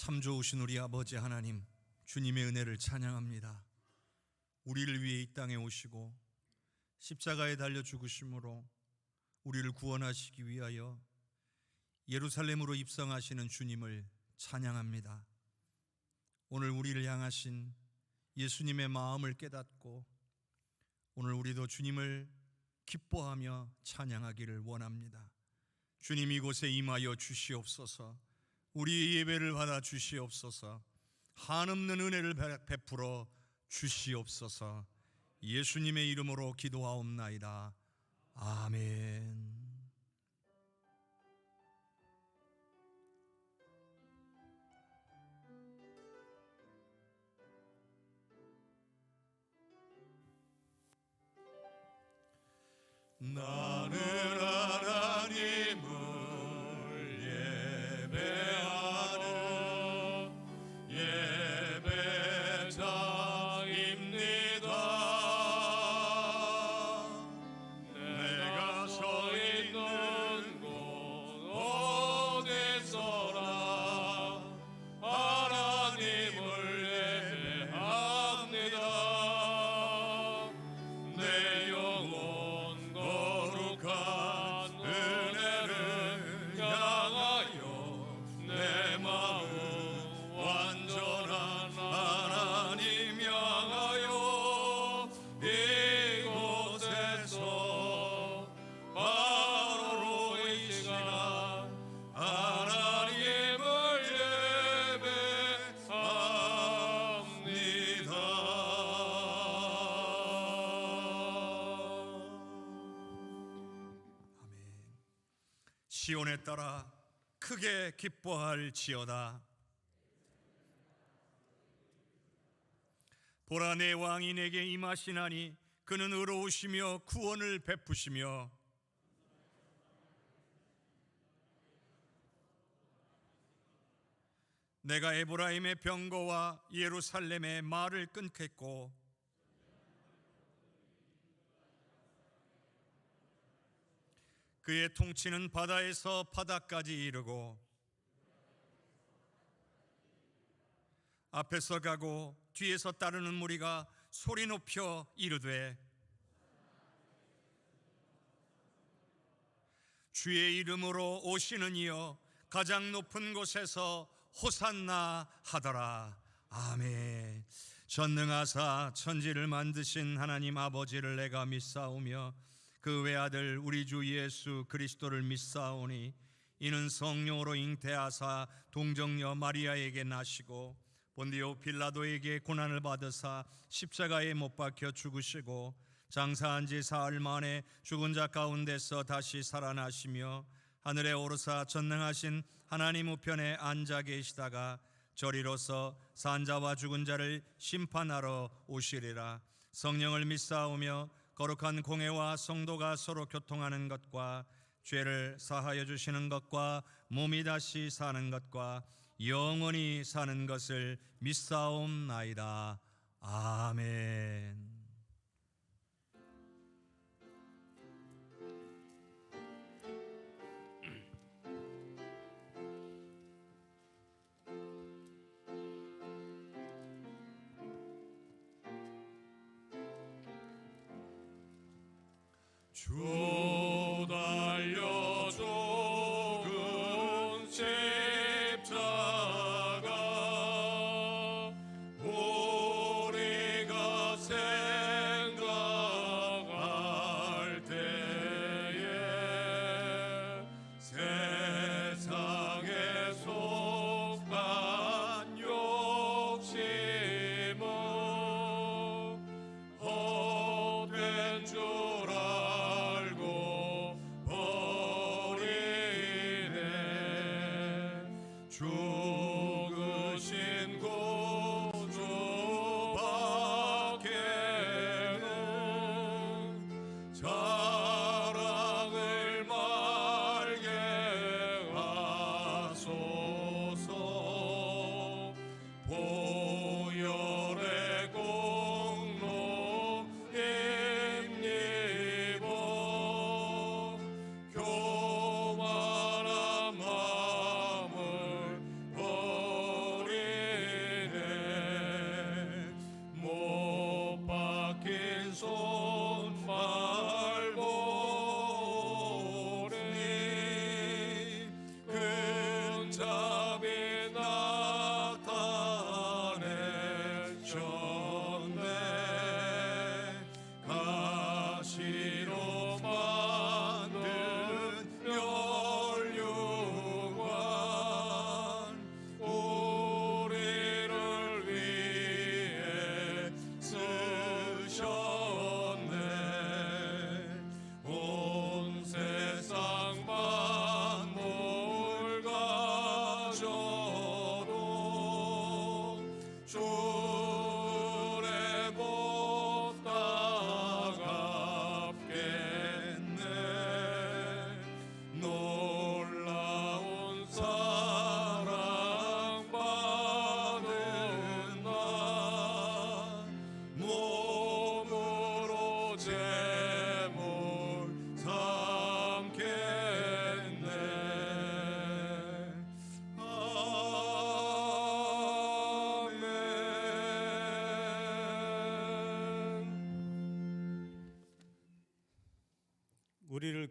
참 좋으신 우리 아버지 하나님, 주님의 은혜를 찬양합니다. 우리를 위해 이 땅에 오시고 십자가에 달려 죽으심으로 우리를 구원하시기 위하여 예루살렘으로 입성하시는 주님을 찬양합니다. 오늘 우리를 향하신 예수님의 마음을 깨닫고 오늘 우리도 주님을 기뻐하며 찬양하기를 원합니다. 주님, 이곳에 임하여 주시옵소서. 우리의 예배를 받아 주시옵소서. 한없는 은혜를 베풀어 주시옵소서. 예수님의 이름으로 기도하옵나이다. 아멘. 나는 하나님을 예배하는 예배자입니다. 내가 서 있는 곳 어디서나 하나님을 예배합니다. 내 영혼 거룩한 은혜를 향하여 내 마음 완전한 하나님 향하여 이곳에서 바로 이 시간 하나님을 예배합니다. 아멘. 시온에 따라 크게 기뻐할지어다. 보라, 내 왕이 내게 임하시나니 그는 의로우시며 구원을 베푸시며 내가 에브라임의 병거와 예루살렘의 말을 끊겠고 그의 통치는 바다에서 바다까지 이르고 앞에서 가고 뒤에서 따르는 무리가 소리 높여 이르되 주의 이름으로 오시는 이여 가장 높은 곳에서 호산나 하더라. 아멘. 전능하사 천지를 만드신 하나님 아버지를 내가 믿사오며 그 외아들 우리 주 예수 그리스도를 믿사오니 이는 성령으로 잉태하사 동정녀 마리아에게 나시고 본디오 빌라도에게 고난을 받으사 십자가에 못 박혀 죽으시고 장사한 지 사흘 만에 죽은 자 가운데서 다시 살아나시며 하늘에 오르사 전능하신 하나님 우편에 앉아 계시다가 저리로서 산자와 죽은 자를 심판하러 오시리라. 성령을 믿사오며 거룩한 공회와 성도가 서로 교통하는 것과 죄를 사하여 주시는 것과 몸이 다시 사는 것과 영원히 사는 것을 믿사옵나이다. 아멘. 주 달려 죽은 십자가 우리가 생각할 때에 세상에 속한 욕심은 헛된 줄 알고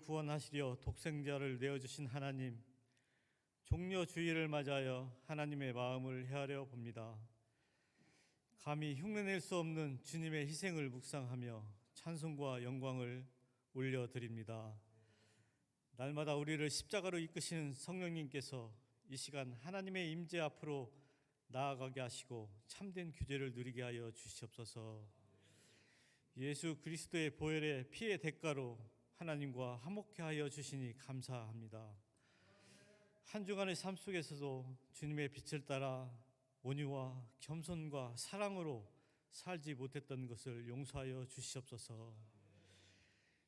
구원하시려 독생자를 내어주신 하나님, 종려 주일을 맞아여 하나님의 마음을 헤아려 봅니다. 감히 흉내낼 수 없는 주님의 희생을 묵상하며 찬송과 영광을 올려드립니다. 날마다 우리를 십자가로 이끄시는 성령님께서 이 시간 하나님의 임재 앞으로 나아가게 하시고 참된 규제를 누리게 하여 주시옵소서. 예수 그리스도의 보혈의 피의 대가로 하나님과 화목케 하여 주시니 감사합니다. 한 주간의 삶 속에서도 주님의 빛을 따라 온유와 겸손과 사랑으로 살지 못했던 것을 용서하여 주시옵소서.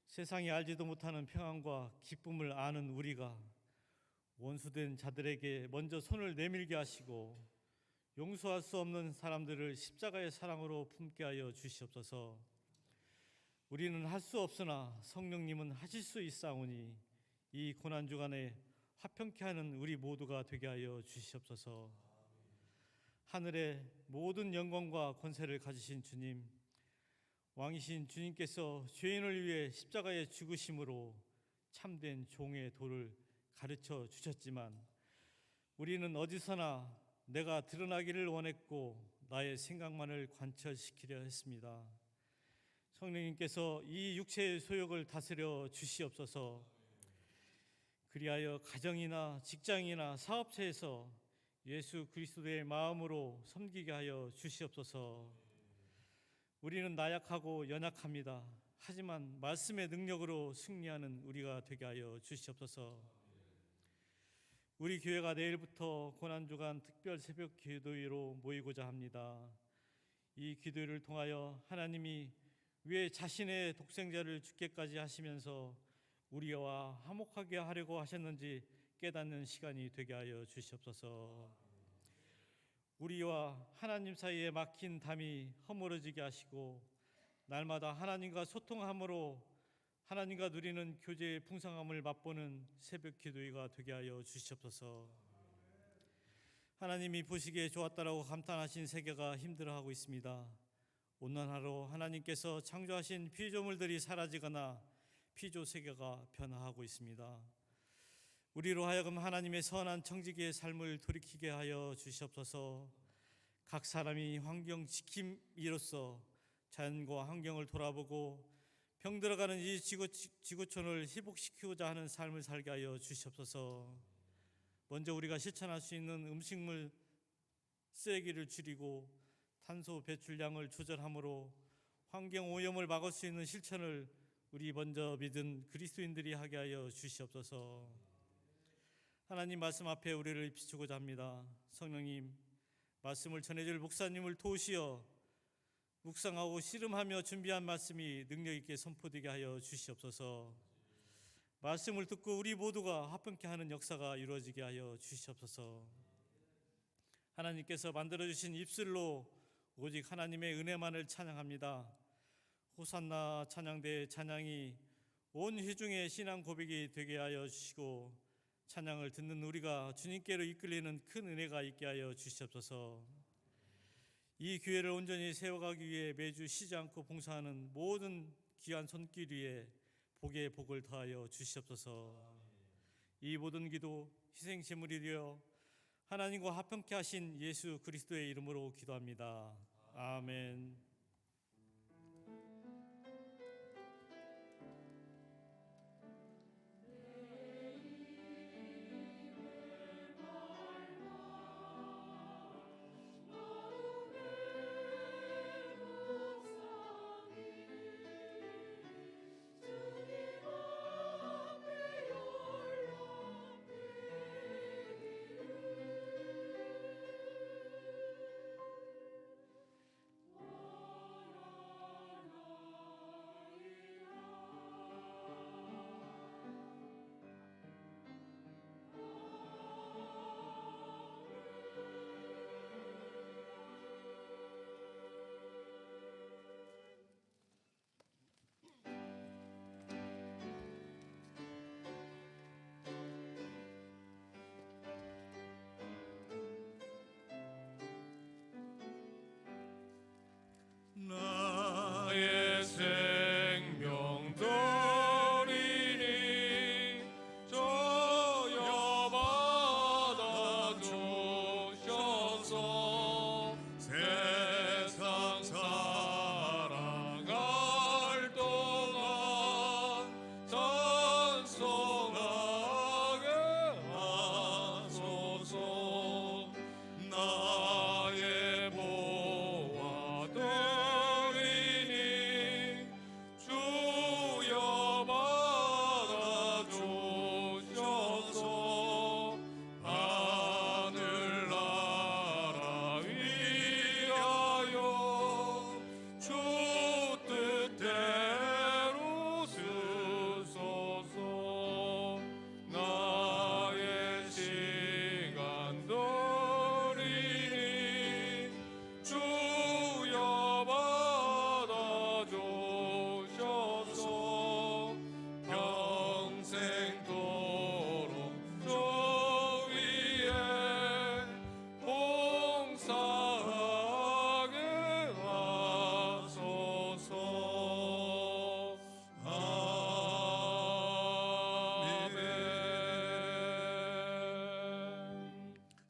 세상이 알지도 못하는 평안과 기쁨을 아는 우리가 원수된 자들에게 먼저 손을 내밀게 하시고 용서할 수 없는 사람들을 십자가의 사랑으로 품게 하여 주시옵소서. 우리는 할 수 없으나 성령님은 하실 수 있사오니 이 고난 주간에 화평케 하는 우리 모두가 되게 하여 주시옵소서. 하늘의 모든 영광과 권세를 가지신 주님, 왕이신 주님께서 죄인을 위해 십자가에 죽으심으로 참된 종의 도를 가르쳐 주셨지만 우리는 어디서나 내가 드러나기를 원했고 나의 생각만을 관철시키려 했습니다. 성령님께서 이 육체의 소욕을 다스려 주시옵소서. 그리하여 가정이나 직장이나 사업체에서 예수 그리스도의 마음으로 섬기게 하여 주시옵소서. 우리는 나약하고 연약합니다. 하지만 말씀의 능력으로 승리하는 우리가 되게 하여 주시옵소서. 우리 교회가 내일부터 고난주간 특별 새벽 기도회로 모이고자 합니다. 이 기도회를 통하여 하나님이 왜 자신의 독생자를 죽게까지 하시면서 우리와 화목하게 하려고 하셨는지 깨닫는 시간이 되게 하여 주시옵소서. 우리와 하나님 사이에 막힌 담이 허물어지게 하시고 날마다 하나님과 소통함으로 하나님과 누리는 교제의 풍성함을 맛보는 새벽 기도회가 되게 하여 주시옵소서. 하나님이 보시기에 좋았다라고 감탄하신 세계가 힘들어하고 있습니다. 온난화로 하나님께서 창조하신 피조물들이 사라지거나 피조 세계가 변화하고 있습니다. 우리로 하여금 하나님의 선한 청지기의 삶을 돌이키게 하여 주시옵소서. 각 사람이 환경 지킴이로서 자연과 환경을 돌아보고 병들어가는 이 지구촌을 회복시키고자 하는 삶을 살게 하여 주시옵소서. 먼저 우리가 실천할 수 있는 음식물 쓰레기를 줄이고 탄소 배출량을 조절함으로 환경 오염을 막을 수 있는 실천을 우리 먼저 믿은 그리스도인들이 하게 하여 주시옵소서. 하나님 말씀 앞에 우리를 비추고자 합니다. 성령님, 말씀을 전해줄 목사님을 도우시어 묵상하고 씨름하며 준비한 말씀이 능력 있게 선포되게 하여 주시옵소서. 말씀을 듣고 우리 모두가 화평케 하는 역사가 이루어지게 하여 주시옵소서. 하나님께서 만들어주신 입술로 오직 하나님의 은혜만을 찬양합니다. 호산나 찬양대의 찬양이 온 회중의 신앙 고백이 되게 하여 주시고 찬양을 듣는 우리가 주님께로 이끌리는 큰 은혜가 있게 하여 주시옵소서. 이 교회를 온전히 세워가기 위해 매주 쉬지 않고 봉사하는 모든 귀한 손길 위에 복의 복을 더하여 주시옵소서. 이 모든 기도 희생제물이 되어 하나님과 화평케 하신 예수 그리스도의 이름으로 기도합니다. 아멘.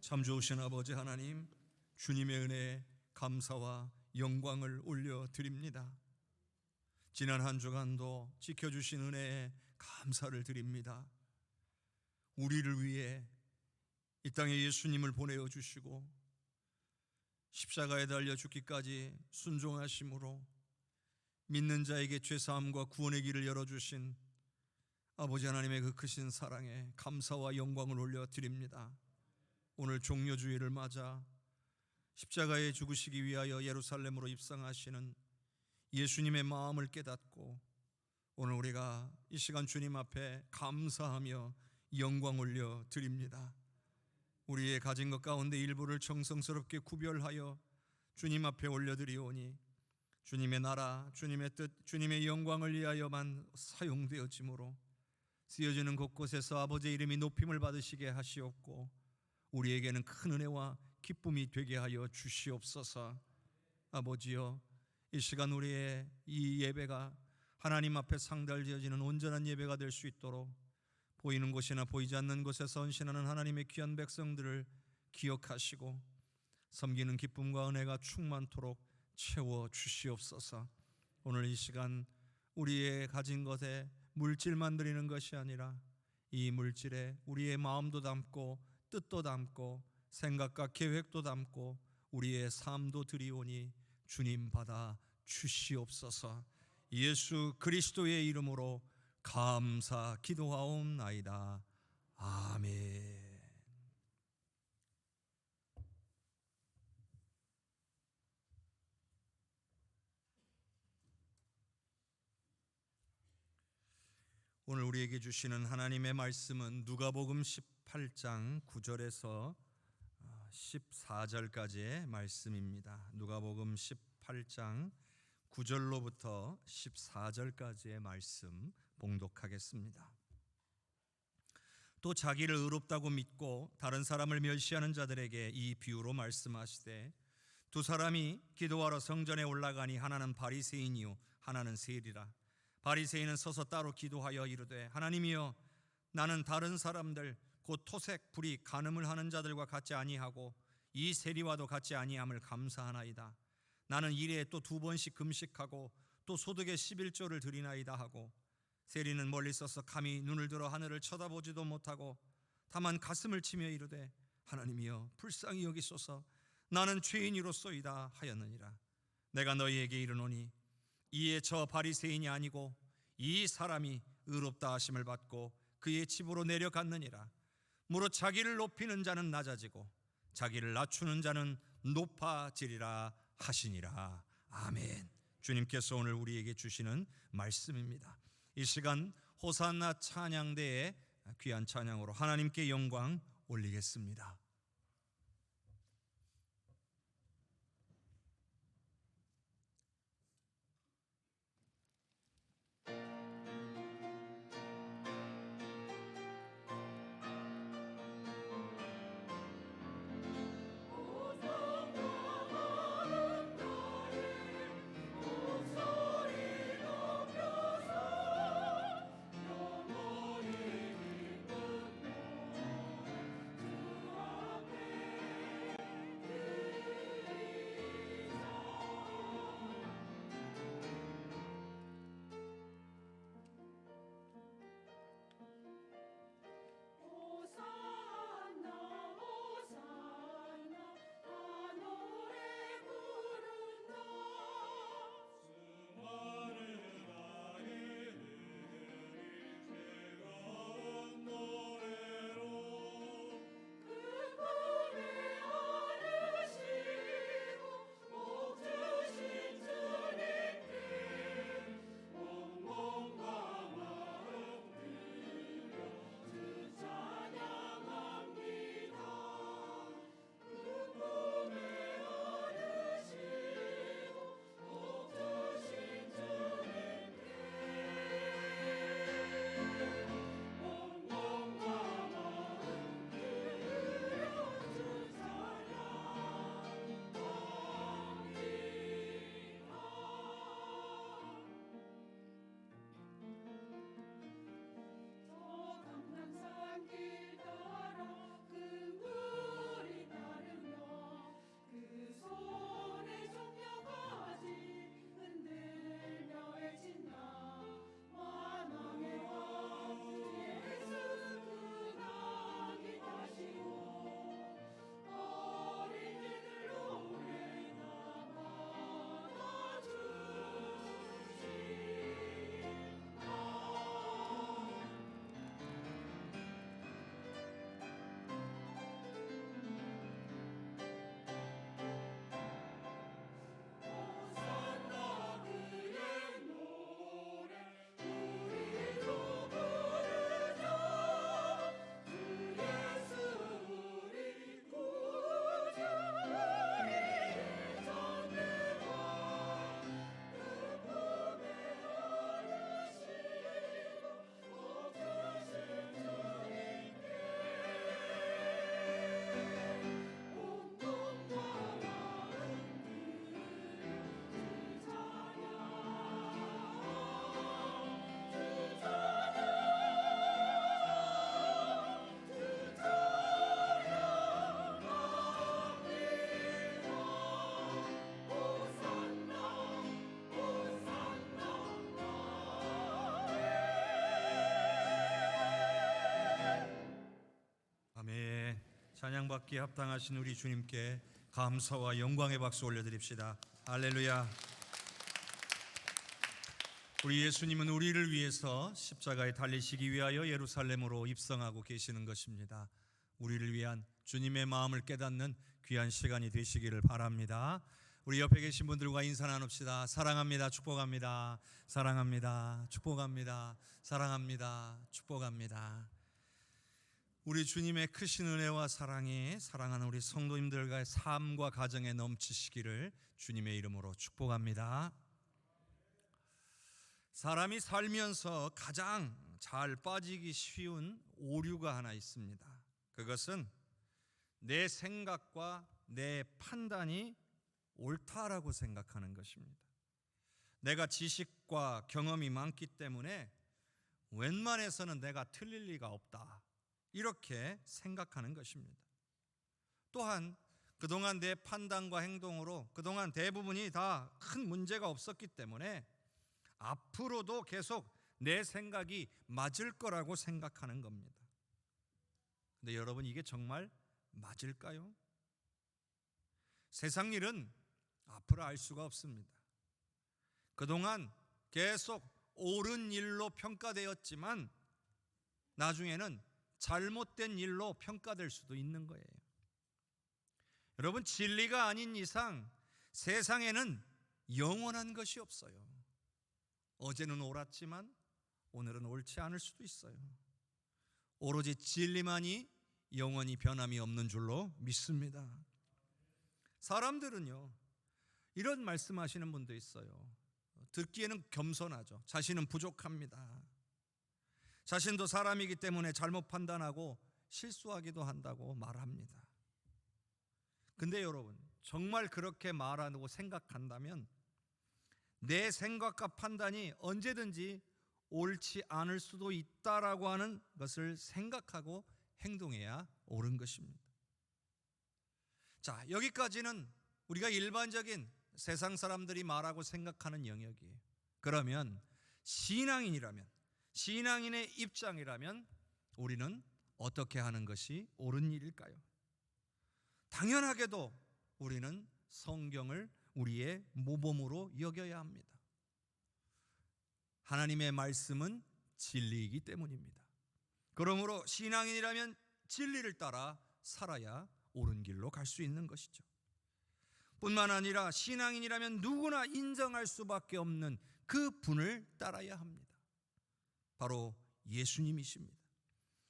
참 좋으신 아버지 하나님, 주님의 은혜에 감사와 영광을 올려드립니다. 지난 한 주간도 지켜주신 은혜에 감사를 드립니다. 우리를 위해 이 땅에 예수님을 보내어 주시고 십자가에 달려 죽기까지 순종하심으로 믿는 자에게 죄사함과 구원의 길을 열어주신 아버지 하나님의 그 크신 사랑에 감사와 영광을 올려드립니다. 오늘 종료주일을 맞아 십자가에 죽으시기 위하여 예루살렘으로 입성하시는 예수님의 마음을 깨닫고 오늘 우리가 이 시간 주님 앞에 감사하며 영광 올려드립니다. 우리의 가진 것 가운데 일부를 정성스럽게 구별하여 주님 앞에 올려드리오니 주님의 나라, 주님의 뜻, 주님의 영광을 위하여만 사용되어지므로 쓰여지는 곳곳에서 아버지의 이름이 높임을 받으시게 하시옵고 우리에게는 큰 은혜와 기쁨이 되게 하여 주시옵소서. 아버지여, 이 시간 우리의 이 예배가 하나님 앞에 상달되어지는 온전한 예배가 될 수 있도록 보이는 곳이나 보이지 않는 곳에서 헌신하는 하나님의 귀한 백성들을 기억하시고 섬기는 기쁨과 은혜가 충만토록 채워 주시옵소서. 오늘 이 시간 우리의 가진 것에 물질만 드리는 것이 아니라 이 물질에 우리의 마음도 담고 뜻도 담고 생각과 계획도 담고 우리의 삶도 드리오니 주님 받아 주시옵소서. 예수 그리스도의 이름으로 감사 기도하옵나이다. 아멘. 오늘 우리에게 주시는 하나님의 말씀은 누가복음 18장 9절에서 14절까지의 말씀입니다. 누가복음 18장 9절로부터 14절까지의 말씀 봉독하겠습니다. 또 자기를 의롭다고 믿고 다른 사람을 멸시하는 자들에게 이 비유로 말씀하시되 두 사람이 기도하러 성전에 올라가니 하나는 바리새인이요 하나는 세리라. 바리새인은 서서 따로 기도하여 이르되 하나님이여, 나는 다른 사람들 곧 토색, 불이, 간음을 하는 자들과 같지 아니하고 이 세리와도 같지 아니함을 감사하나이다. 나는 일에 또 2번씩 금식하고 또 소득의 11조를 드리나이다 하고, 세리는 멀리 서서 감히 눈을 들어 하늘을 쳐다보지도 못하고 다만 가슴을 치며 이르되 하나님이여 불쌍히 여기소서, 나는 죄인이로소이다 하였느니라. 내가 너희에게 이르노니 이에 저 바리새인이 아니고 이 사람이 의롭다 하심을 받고 그의 집으로 내려갔느니라. 무릇 자기를 높이는 자는 낮아지고 자기를 낮추는 자는 높아지리라 하시니라. 아멘. 주님께서 오늘 우리에게 주시는 말씀입니다. 이 시간 호산나 찬양대의 귀한 찬양으로 하나님께 영광 올리겠습니다. 찬양받기에 합당하신 우리 주님께 감사와 영광의 박수 올려드립시다. 할렐루야. 우리 예수님은 우리를 위해서 십자가에 달리시기 위하여 예루살렘으로 입성하고 계시는 것입니다. 우리를 위한 주님의 마음을 깨닫는 귀한 시간이 되시기를 바랍니다. 우리 옆에 계신 분들과 인사 나눕시다. 사랑합니다. 축복합니다. 사랑합니다. 축복합니다. 사랑합니다. 축복합니다. 우리 주님의 크신 은혜와 사랑이 사랑하는 우리 성도님들과의 삶과 가정에 넘치시기를 주님의 이름으로 축복합니다. 사람이 살면서 가장 잘 빠지기 쉬운 오류가 하나 있습니다. 그것은 내 생각과 내 판단이 옳다라고 생각하는 것입니다. 내가 지식과 경험이 많기 때문에 웬만해서는 내가 틀릴 리가 없다, 이렇게 생각하는 것입니다. 또한 그동안 내 판단과 행동으로 그동안 대부분이 다 큰 문제가 없었기 때문에 앞으로도 계속 내 생각이 맞을 거라고 생각하는 겁니다. 근데 여러분, 이게 정말 맞을까요? 세상 일은 앞으로 알 수가 없습니다. 그동안 계속 옳은 일로 평가되었지만 나중에는 잘못된 일로 평가될 수도 있는 거예요. 여러분, 진리가 아닌 이상 세상에는 영원한 것이 없어요. 어제는 옳았지만 오늘은 옳지 않을 수도 있어요. 오로지 진리만이 영원히 변함이 없는 줄로 믿습니다. 사람들은요, 이런 말씀하시는 분도 있어요. 듣기에는 겸손하죠. 자신은 부족합니다. 자신도 사람이기 때문에 잘못 판단하고 실수하기도 한다고 말합니다. 근데 여러분, 정말 그렇게 말하고 생각한다면 내 생각과 판단이 언제든지 옳지 않을 수도 있다라고 하는 것을 생각하고 행동해야 옳은 것입니다. 자, 여기까지는 우리가 일반적인 세상 사람들이 말하고 생각하는 영역이에요. 그러면 신앙인의 입장이라면 우리는 어떻게 하는 것이 옳은 일일까요? 당연하게도 우리는 성경을 우리의 모범으로 여겨야 합니다. 하나님의 말씀은 진리이기 때문입니다. 그러므로 신앙인이라면 진리를 따라 살아야 옳은 길로 갈 수 있는 것이죠. 뿐만 아니라 신앙인이라면 누구나 인정할 수밖에 없는 그 분을 따라야 합니다. 바로 예수님이십니다.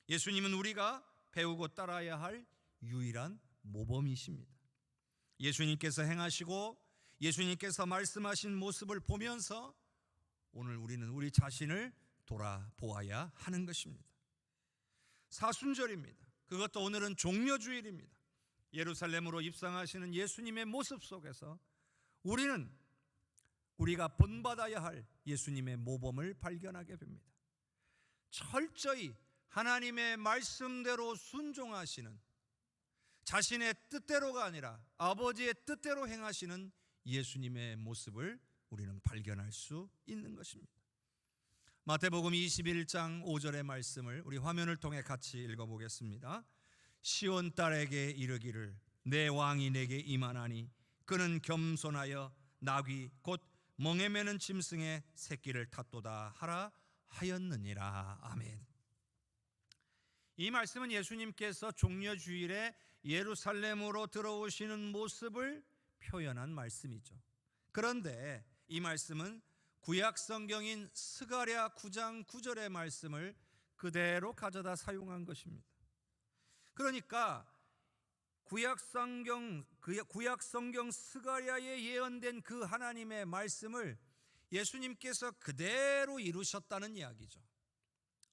예수님은 우리가 배우고 따라야 할 유일한 모범이십니다. 예수님께서 행하시고 예수님께서 말씀하신 모습을 보면서 오늘 우리는 우리 자신을 돌아보아야 하는 것입니다. 사순절입니다. 그것도 오늘은 종려주일입니다. 예루살렘으로 입성하시는 예수님의 모습 속에서 우리가 본받아야 할 예수님의 모범을 발견하게 됩니다. 철저히 하나님의 말씀대로 순종하시는, 자신의 뜻대로가 아니라 아버지의 뜻대로 행하시는 예수님의 모습을 우리는 발견할 수 있는 것입니다. 마태복음 21장 5절의 말씀을 우리 화면을 통해 같이 읽어보겠습니다. 시온 딸에게 이르기를 내 왕이 내게 임하나니 그는 겸손하여 나귀 곧 멍에 매는 짐승의 새끼를 탔도다 하라 하였느니라. 아멘. 이 말씀은 예수님께서 종려주일에 예루살렘으로 들어오시는 모습을 표현한 말씀이죠. 그런데 이 말씀은 구약 성경인 스가랴 9장 9절의 말씀을 그대로 가져다 사용한 것입니다. 그러니까 구약 성경 스가랴에 예언된 그 하나님의 말씀을 예수님께서 그대로 이루셨다는 이야기죠.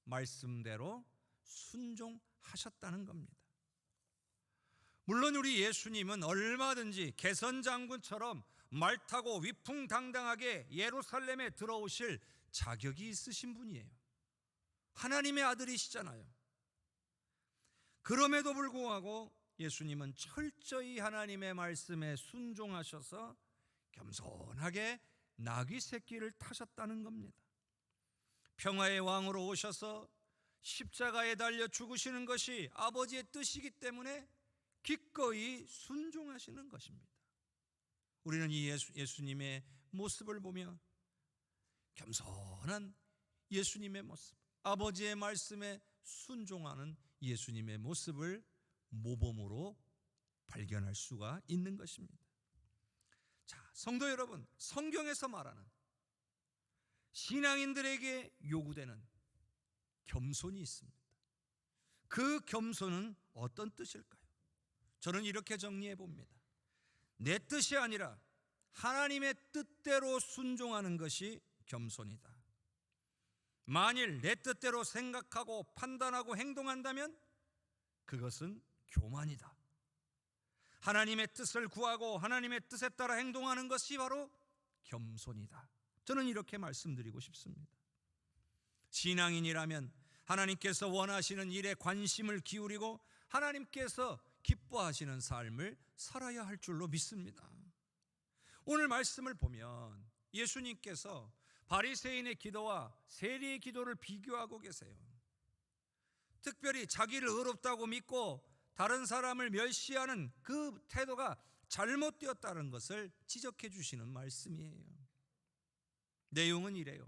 말씀대로 순종하셨다는 겁니다. 물론 우리 예수님은 얼마든지 개선장군처럼 말 타고 위풍당당하게 예루살렘에 들어오실 자격이 있으신 분이에요. 하나님의 아들이시잖아요. 그럼에도 불구하고 예수님은 철저히 하나님의 말씀에 순종하셔서 겸손하게 나귀 새끼를 타셨다는 겁니다. 평화의 왕으로 오셔서 십자가에 달려 죽으시는 것이 아버지의 뜻이기 때문에 기꺼이 순종하시는 것입니다. 우리는 이 예수님의 모습을 보며 겸손한 예수님의 모습, 아버지의 말씀에 순종하는 예수님의 모습을 모범으로 발견할 수가 있는 것입니다. 자, 성도 여러분, 성경에서 말하는 신앙인들에게 요구되는 겸손이 있습니다. 그 겸손은 어떤 뜻일까요? 저는 이렇게 정리해 봅니다. 내 뜻이 아니라 하나님의 뜻대로 순종하는 것이 겸손이다. 만일 내 뜻대로 생각하고 판단하고 행동한다면 그것은 교만이다. 하나님의 뜻을 구하고 하나님의 뜻에 따라 행동하는 것이 바로 겸손이다. 저는 이렇게 말씀드리고 싶습니다. 신앙인이라면 하나님께서 원하시는 일에 관심을 기울이고 하나님께서 기뻐하시는 삶을 살아야 할 줄로 믿습니다. 오늘 말씀을 보면 예수님께서 바리새인의 기도와 세리의 기도를 비교하고 계세요. 특별히 자기를 의롭다고 믿고 다른 사람을 멸시하는 그 태도가 잘못되었다는 것을 지적해 주시는 말씀이에요. 내용은 이래요.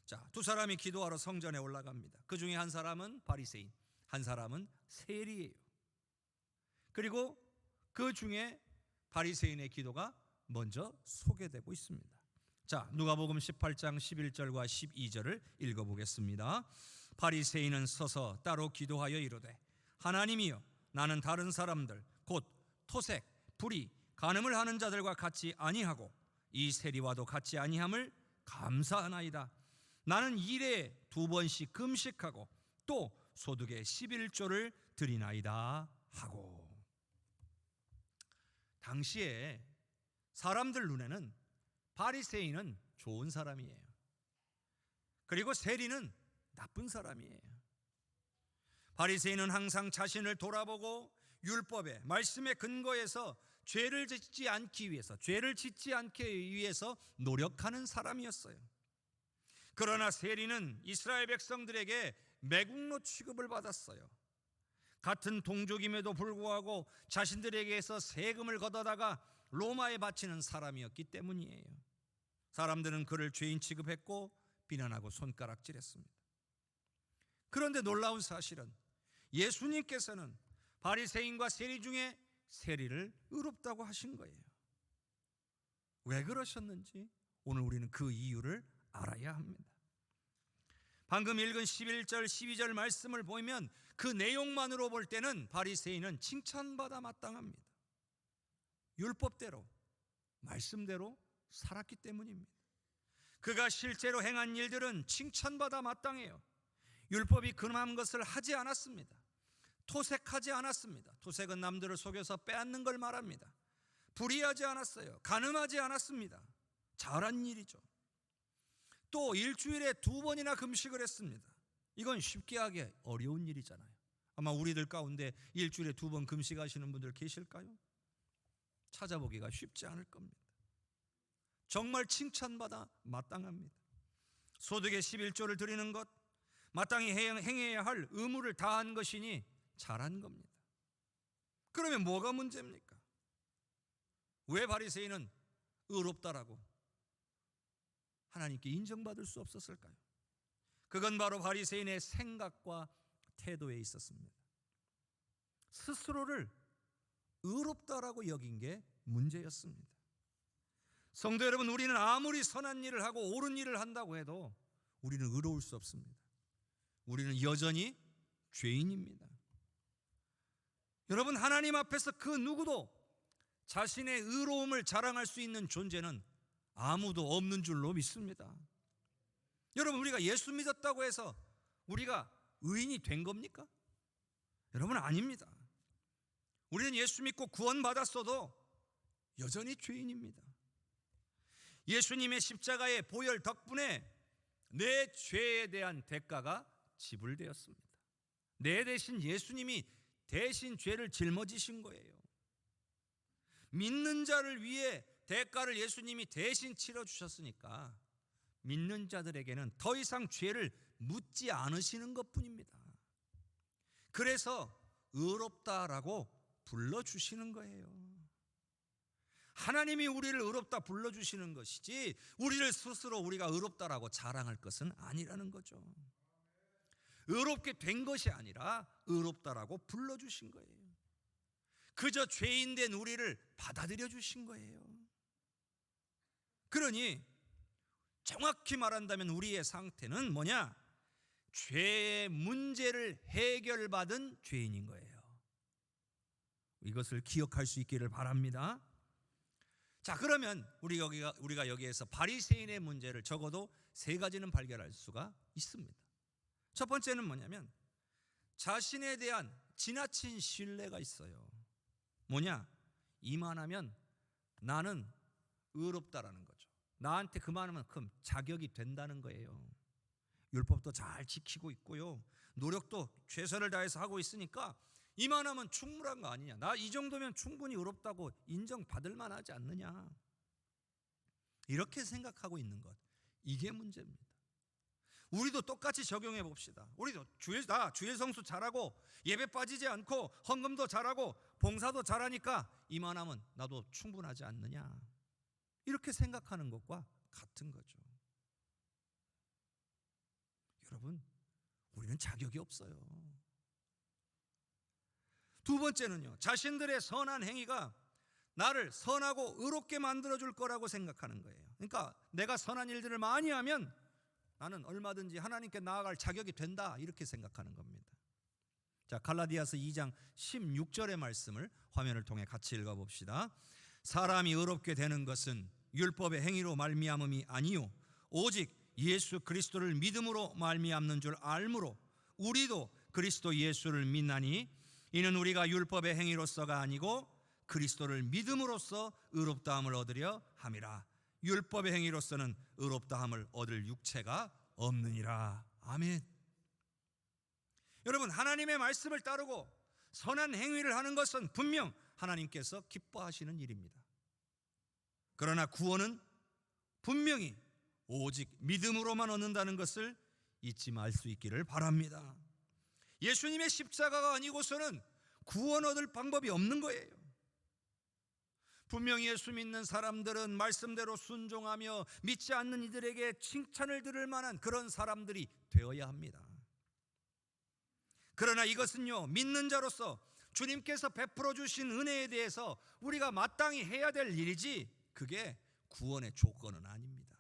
자, 두 사람이 기도하러 성전에 올라갑니다. 그 중에 한 사람은 바리새인, 한 사람은 세리예요. 그리고 그 중에 바리새인의 기도가 먼저 소개되고 있습니다. 자, 누가복음 18장 11절과 12절을 읽어보겠습니다. 바리새인은 서서 따로 기도하여 이르되 하나님이여, 나는 다른 사람들 곧 토색, 불의, 간음을 하는 자들과 같이 아니하고 이 세리와도 같이 아니함을 감사하나이다. 나는 일에 2번씩 금식하고 또 소득의 11조를 드리나이다 하고. 당시에 사람들 눈에는 바리새인은 좋은 사람이에요. 그리고 세리는 나쁜 사람이에요. 바리새인은 항상 자신을 돌아보고 율법의 말씀의 근거에서 죄를 짓지 않기 위해서 노력하는 사람이었어요. 그러나 세리는 이스라엘 백성들에게 매국노 취급을 받았어요. 같은 동족임에도 불구하고 자신들에게서 세금을 걷어다가 로마에 바치는 사람이었기 때문이에요. 사람들은 그를 죄인 취급했고 비난하고 손가락질했습니다. 그런데 놀라운 사실은 예수님께서는 바리새인과 세리 중에 세리를 의롭다고 하신 거예요. 왜 그러셨는지 오늘 우리는 그 이유를 알아야 합니다. 방금 읽은 11절 12절 말씀을 보면 그 내용만으로 볼 때는 바리새인은 칭찬받아 마땅합니다. 율법대로 말씀대로 살았기 때문입니다. 그가 실제로 행한 일들은 칭찬받아 마땅해요. 율법이 금한 것을 하지 않았습니다. 토색하지 않았습니다. 토색은 남들을 속여서 빼앗는 걸 말합니다. 불의하지 않았어요. 간음하지 않았습니다. 잘한 일이죠. 또 일주일에 2번이나 금식을 했습니다. 이건 쉽게 하기 어려운 일이잖아요. 아마 우리들 가운데 일주일에 2번 금식하시는 분들 계실까요? 찾아보기가 쉽지 않을 겁니다. 정말 칭찬받아 마땅합니다. 소득의 11조를 드리는 것, 마땅히 행해야 할 의무를 다한 것이니 잘한 겁니다. 그러면 뭐가 문제입니까? 왜 바리새인은 의롭다라고 하나님께 인정받을 수 없었을까요? 그건 바로 바리새인의 생각과 태도에 있었습니다. 스스로를 의롭다라고 여긴 게 문제였습니다. 성도 여러분, 우리는 아무리 선한 일을 하고 옳은 일을 한다고 해도 우리는 의로울 수 없습니다. 우리는 여전히 죄인입니다. 여러분, 하나님 앞에서 그 누구도 자신의 의로움을 자랑할 수 있는 존재는 아무도 없는 줄로 믿습니다. 여러분, 우리가 예수 믿었다고 해서 우리가 의인이 된 겁니까? 여러분, 아닙니다. 우리는 예수 믿고 구원받았어도 여전히 죄인입니다. 예수님의 십자가의 보혈 덕분에 내 죄에 대한 대가가 지불되었습니다. 내 대신 예수님이 대신 죄를 짊어지신 거예요. 믿는 자를 위해 대가를 예수님이 대신 치러주셨으니까 믿는 자들에게는 더 이상 죄를 묻지 않으시는 것뿐입니다. 그래서 의롭다라고 불러주시는 거예요. 하나님이 우리를 의롭다 불러주시는 것이지 우리를 스스로 우리가 의롭다라고 자랑할 것은 아니라는 거죠. 의롭게 된 것이 아니라 의롭다라고 불러주신 거예요. 그저 죄인 된 우리를 받아들여 주신 거예요. 그러니 정확히 말한다면 우리의 상태는 뭐냐? 죄의 문제를 해결받은 죄인인 거예요. 이것을 기억할 수 있기를 바랍니다. 자, 그러면 우리가 여기에서 바리새인의 문제를 적어도 세 가지는 발견할 수가 있습니다. 첫 번째는 뭐냐면 자신에 대한 지나친 신뢰가 있어요. 뭐냐? 이만하면 나는 의롭다라는 거죠. 나한테 그만하면 자격이 된다는 거예요. 율법도 잘 지키고 있고요, 노력도 최선을 다해서 하고 있으니까 이만하면 충분한 거 아니냐, 나 이 정도면 충분히 의롭다고 인정받을 만하지 않느냐, 이렇게 생각하고 있는 것, 이게 문제입니다. 우리도 똑같이 적용해 봅시다. 우리도 주일 성수 잘하고 예배 빠지지 않고 헌금도 잘하고 봉사도 잘하니까 이만하면 나도 충분하지 않느냐, 이렇게 생각하는 것과 같은 거죠. 여러분, 우리는 자격이 없어요. 두 번째는요, 자신들의 선한 행위가 나를 선하고 의롭게 만들어줄 거라고 생각하는 거예요. 그러니까 내가 선한 일들을 많이 하면 나는 얼마든지 하나님께 나아갈 자격이 된다, 이렇게 생각하는 겁니다. 자, 갈라디아서 2장 16절의 말씀을 화면을 통해 같이 읽어봅시다. 사람이 의롭게 되는 것은 율법의 행위로 말미암음이 아니요 오직 예수 그리스도를 믿음으로 말미암는 줄 알므로 우리도 그리스도 예수를 믿나니 이는 우리가 율법의 행위로서가 아니고 그리스도를 믿음으로써 의롭다함을 얻으려 함이라. 율법의 행위로서는 의롭다함을 얻을 육체가 없느니라. 아멘. 여러분, 하나님의 말씀을 따르고 선한 행위를 하는 것은 분명 하나님께서 기뻐하시는 일입니다. 그러나 구원은 분명히 오직 믿음으로만 얻는다는 것을 잊지 말 수 있기를 바랍니다. 예수님의 십자가가 아니고서는 구원 얻을 방법이 없는 거예요. 분명히 예수 믿는 사람들은 말씀대로 순종하며 믿지 않는 이들에게 칭찬을 들을 만한 그런 사람들이 되어야 합니다. 그러나 이것은요, 믿는 자로서 주님께서 베풀어 주신 은혜에 대해서 우리가 마땅히 해야 될 일이지 그게 구원의 조건은 아닙니다.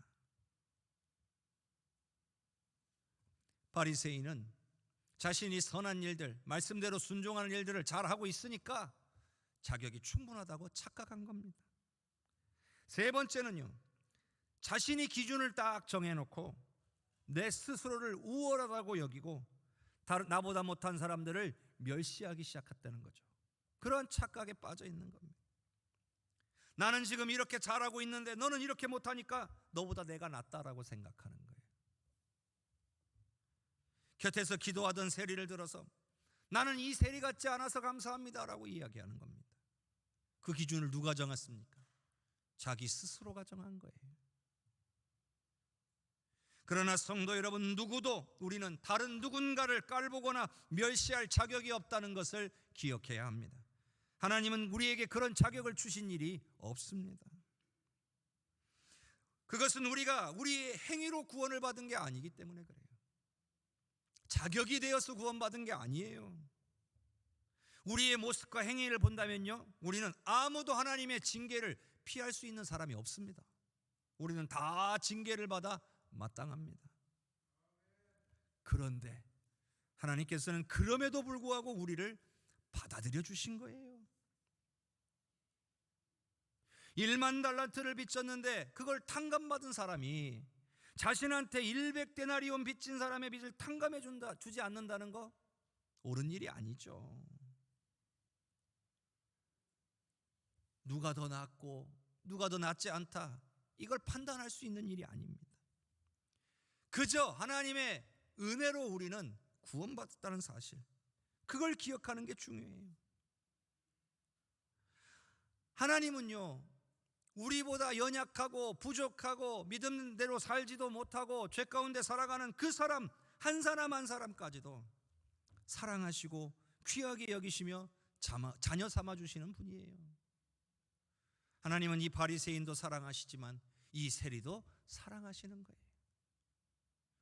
바리새인은 자신이 선한 일들, 말씀대로 순종하는 일들을 잘하고 있으니까 자격이 충분하다고 착각한 겁니다. 세 번째는요, 자신이 기준을 딱 정해놓고 내 스스로를 우월하다고 여기고 나보다 못한 사람들을 멸시하기 시작했다는 거죠. 그런 착각에 빠져 있는 겁니다. 나는 지금 이렇게 잘하고 있는데 너는 이렇게 못하니까 너보다 내가 낫다라고 생각하는 거예요. 곁에서 기도하던 세리를 들어서 나는 이 세리 같지 않아서 감사합니다라고 이야기하는 겁니다. 그 기준을 누가 정했습니까? 자기 스스로가 정한 거예요. 그러나 성도 여러분, 누구도 우리는 다른 누군가를 깔보거나 멸시할 자격이 없다는 것을 기억해야 합니다. 하나님은 우리에게 그런 자격을 주신 일이 없습니다. 그것은 우리가 우리의 행위로 구원을 받은 게 아니기 때문에 그래요. 자격이 되어서 구원받은 게 아니에요. 우리의 모습과 행위를 본다면요, 우리는 아무도 하나님의 징계를 피할 수 있는 사람이 없습니다. 우리는 다 징계를 받아 마땅합니다. 그런데 하나님께서는 그럼에도 불구하고 우리를 받아들여 주신 거예요. 1만 달란트를 빚졌는데 그걸 탕감받은 사람이 자신한테 100데나리온 빚진 사람의 빚을 탕감해 주지 않는다는 거 옳은 일이 아니죠. 누가 더 낫고 누가 더 낫지 않다, 이걸 판단할 수 있는 일이 아닙니다. 그저 하나님의 은혜로 우리는 구원받았다는 사실, 그걸 기억하는 게 중요해요. 하나님은요, 우리보다 연약하고 부족하고 믿음대로 살지도 못하고 죄 가운데 살아가는 그 사람 한 사람 한 사람까지도 사랑하시고 귀하게 여기시며 자녀 삼아 주시는 분이에요. 하나님은 이 바리새인도 사랑하시지만 이 세리도 사랑하시는 거예요.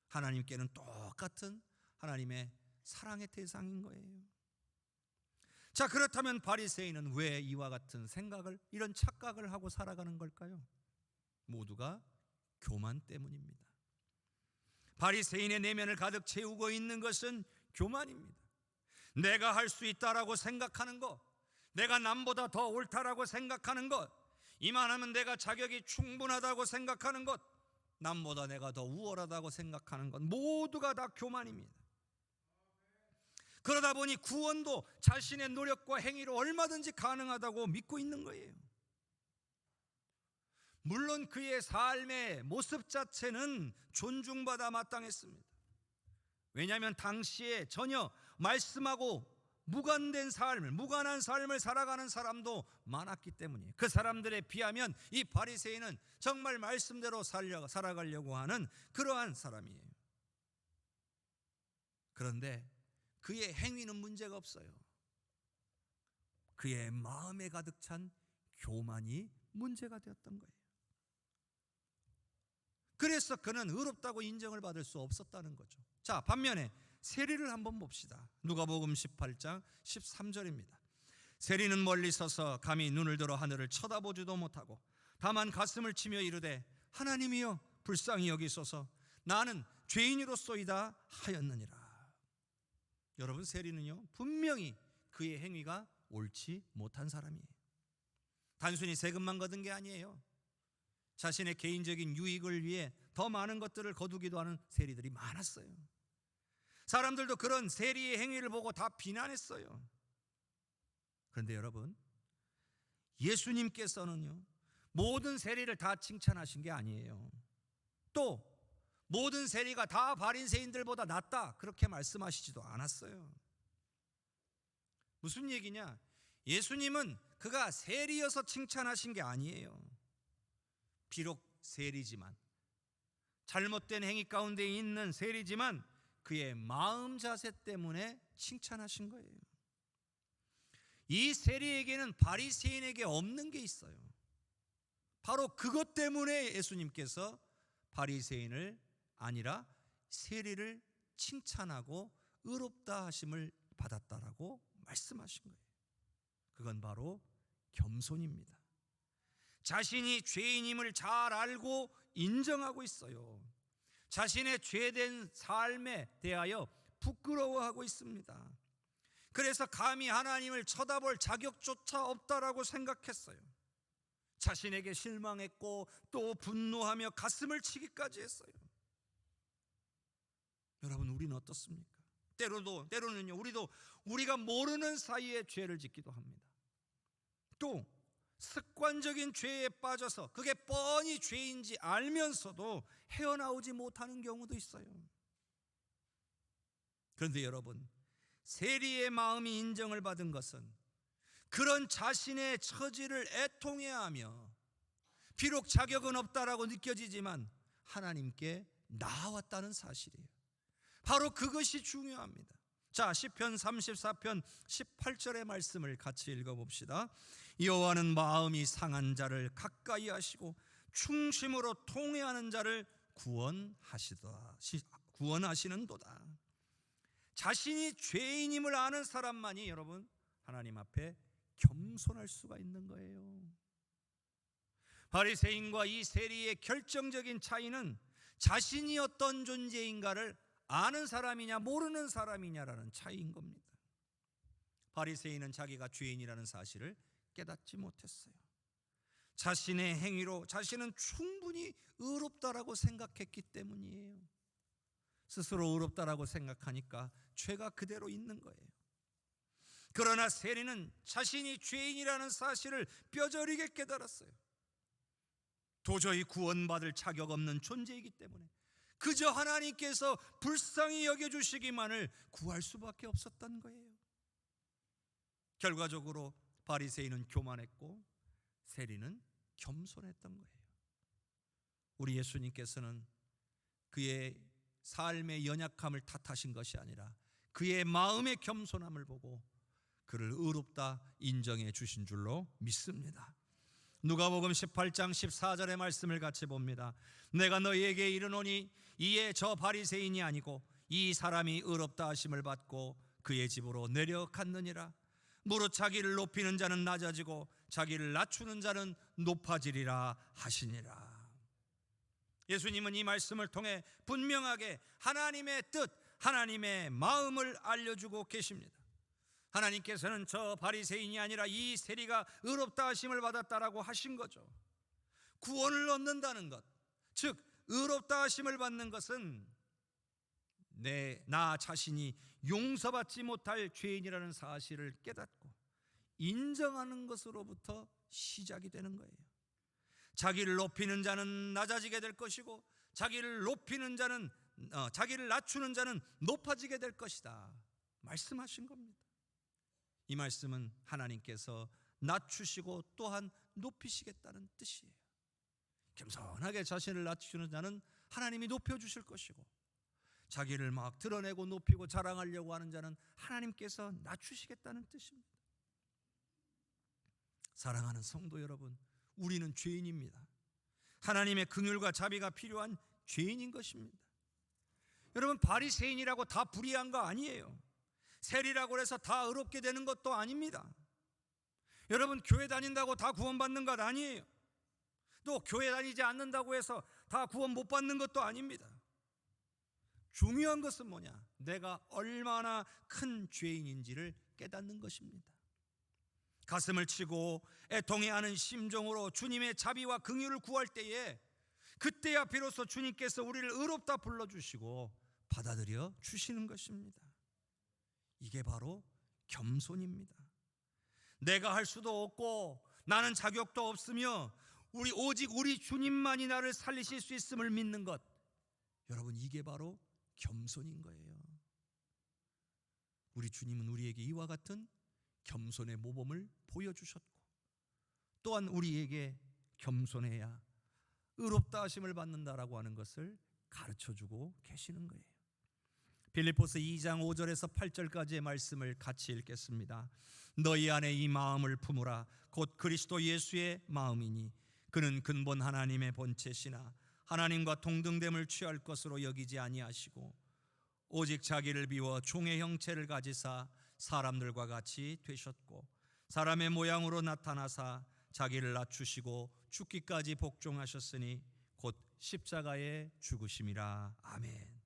하나님께는 똑같은 하나님의 사랑의 대상인 거예요. 자, 그렇다면 바리새인은 왜 이와 같은 생각을, 이런 착각을 하고 살아가는 걸까요? 모두가 교만 때문입니다. 바리새인의 내면을 가득 채우고 있는 것은 교만입니다. 내가 할 수 있다라고 생각하는 것, 내가 남보다 더 옳다라고 생각하는 것, 이만하면 내가 자격이 충분하다고 생각하는 것, 남보다 내가 더 우월하다고 생각하는 것, 모두가 다 교만입니다. 그러다 보니 구원도 자신의 노력과 행위로 얼마든지 가능하다고 믿고 있는 거예요. 물론 그의 삶의 모습 자체는 존중받아 마땅했습니다. 왜냐하면 당시에 전혀 말씀하고 무관한 삶을 살아가는 사람도 많았기 때문이에요. 그 사람들에 비하면 이 바리새인은 정말 말씀대로 살아가려고 하는 그러한 사람이에요. 그런데 그의 행위는 문제가 없어요. 그의 마음에 가득 찬 교만이 문제가 되었던 거예요. 그래서 그는 의롭다고 인정을 받을 수 없었다는 거죠. 자, 반면에 세리를 한번 봅시다. 누가복음 18장 13절입니다. 세리는 멀리 서서 감히 눈을 들어 하늘을 쳐다보지도 못하고 다만 가슴을 치며 이르되 하나님이여 불쌍히 여기소서 나는 죄인이로소이다 하였느니라. 여러분, 세리는요 분명히 그의 행위가 옳지 못한 사람이에요. 단순히 세금만 거둔 게 아니에요. 자신의 개인적인 유익을 위해 더 많은 것들을 거두기도 하는 세리들이 많았어요. 사람들도 그런 세리의 행위를 보고 다 비난했어요. 그런데 여러분, 예수님께서는요 모든 세리를 다 칭찬하신 게 아니에요. 또 모든 세리가 다 바리새인들보다 낫다 그렇게 말씀하시지도 않았어요. 무슨 얘기냐? 예수님은 그가 세리여서 칭찬하신 게 아니에요. 비록 세리지만, 잘못된 행위 가운데 있는 세리지만 그의 마음 자세 때문에 칭찬하신 거예요. 이 세리에게는 바리새인에게 없는 게 있어요. 바로 그것 때문에 예수님께서 바리새인을 아니라 세리를 칭찬하고 의롭다 하심을 받았다라고 말씀하신 거예요. 그건 바로 겸손입니다. 자신이 죄인임을 잘 알고 인정하고 있어요. 자신의 죄된 삶에 대하여 부끄러워하고 있습니다. 그래서 감히 하나님을 쳐다볼 자격조차 없다라고 생각했어요. 자신에게 실망했고 또 분노하며 가슴을 치기까지 했어요. 여러분, 우리는 어떻습니까? 때로는요 우리도 우리가 모르는 사이에 죄를 짓기도 합니다. 또 습관적인 죄에 빠져서 그게 뻔히 죄인지 알면서도 헤어나오지 못하는 경우도 있어요. 그런데 여러분, 세리의 마음이 인정을 받은 것은 그런 자신의 처지를 애통해하며 비록 자격은 없다라고 느껴지지만 하나님께 나아왔다는 사실이에요. 바로 그것이 중요합니다. 자, 시편 34편 18절의 말씀을 같이 읽어봅시다. 여호와는 마음이 상한 자를 가까이 하시고 충심으로 통회하는 자를 구원하시는도다. 자신이 죄인임을 아는 사람만이 여러분 하나님 앞에 겸손할 수가 있는 거예요. 바리새인과 이 세리의 결정적인 차이는 자신이 어떤 존재인가를 아는 사람이냐 모르는 사람이냐라는 차이인 겁니다. 바리새인은 자기가 죄인이라는 사실을 깨닫지 못했어요. 자신의 행위로 자신은 충분히 의롭다라고 생각했기 때문이에요. 스스로 의롭다라고 생각하니까 죄가 그대로 있는 거예요. 그러나 세리는 자신이 죄인이라는 사실을 뼈저리게 깨달았어요. 도저히 구원받을 자격 없는 존재이기 때문에 그저 하나님께서 불쌍히 여겨주시기만을 구할 수밖에 없었던 거예요. 결과적으로 바리새인은 교만했고 세리는 겸손했던 거예요. 우리 예수님께서는 그의 삶의 연약함을 탓하신 것이 아니라 그의 마음의 겸손함을 보고 그를 의롭다 인정해 주신 줄로 믿습니다. 누가복음 18장 14절의 말씀을 같이 봅니다. 내가 너희에게 이르노니 이에 저 바리새인이 아니고 이 사람이 의롭다 하심을 받고 그의 집으로 내려갔느니라. 무릇 자기를 높이는 자는 낮아지고 자기를 낮추는 자는 높아지리라 하시니라. 예수님은 이 말씀을 통해 분명하게 하나님의 뜻, 하나님의 마음을 알려주고 계십니다. 하나님께서는 저 바리새인이 아니라 이 세리가 의롭다 하심을 받았다라고 하신 거죠. 구원을 얻는다는 것, 즉 의롭다 하심을 받는 것은 나 자신이 용서받지 못할 죄인이라는 사실을 깨닫고 인정하는 것으로부터 시작이 되는 거예요. 자기를 높이는 자는 낮아지게 될 것이고 자기를 낮추는 자는 높아지게 될 것이다 말씀하신 겁니다. 이 말씀은 하나님께서 낮추시고 또한 높이시겠다는 뜻이에요. 겸손하게 자신을 낮추는 자는 하나님이 높여주실 것이고 자기를 막 드러내고 높이고 자랑하려고 하는 자는 하나님께서 낮추시겠다는 뜻입니다. 사랑하는 성도 여러분, 우리는 죄인입니다. 하나님의 긍휼과 자비가 필요한 죄인인 것입니다. 여러분, 바리새인이라고 다 불의한 거 아니에요. 세리라고 해서 다 의롭게 되는 것도 아닙니다. 여러분, 교회 다닌다고 다 구원받는 것 아니에요. 또 교회 다니지 않는다고 해서 다 구원 못 받는 것도 아닙니다. 중요한 것은 뭐냐? 내가 얼마나 큰 죄인인지를 깨닫는 것입니다. 가슴을 치고 애통해하는 심정으로 주님의 자비와 긍휼을 구할 때에 그때야 비로소 주님께서 우리를 의롭다 불러주시고 받아들여 주시는 것입니다. 이게 바로 겸손입니다. 내가 할 수도 없고 나는 자격도 없으며 오직 우리 주님만이 나를 살리실 수 있음을 믿는 것, 여러분, 이게 바로 겸손인 거예요. 우리 주님은 우리에게 이와 같은 겸손의 모범을 보여주셨고 또한 우리에게 겸손해야 의롭다 하심을 받는다라고 하는 것을 가르쳐주고 계시는 거예요. 빌립보서 2장 5절에서 8절까지의 말씀을 같이 읽겠습니다. 너희 안에 이 마음을 품으라. 곧 그리스도 예수의 마음이니 그는 근본 하나님의 본체시나 하나님과 동등됨을 취할 것으로 여기지 아니하시고 오직 자기를 비워 종의 형체를 가지사 사람들과 같이 되셨고 사람의 모양으로 나타나사 자기를 낮추시고 죽기까지 복종하셨으니 곧 십자가에 죽으심이라. 아멘.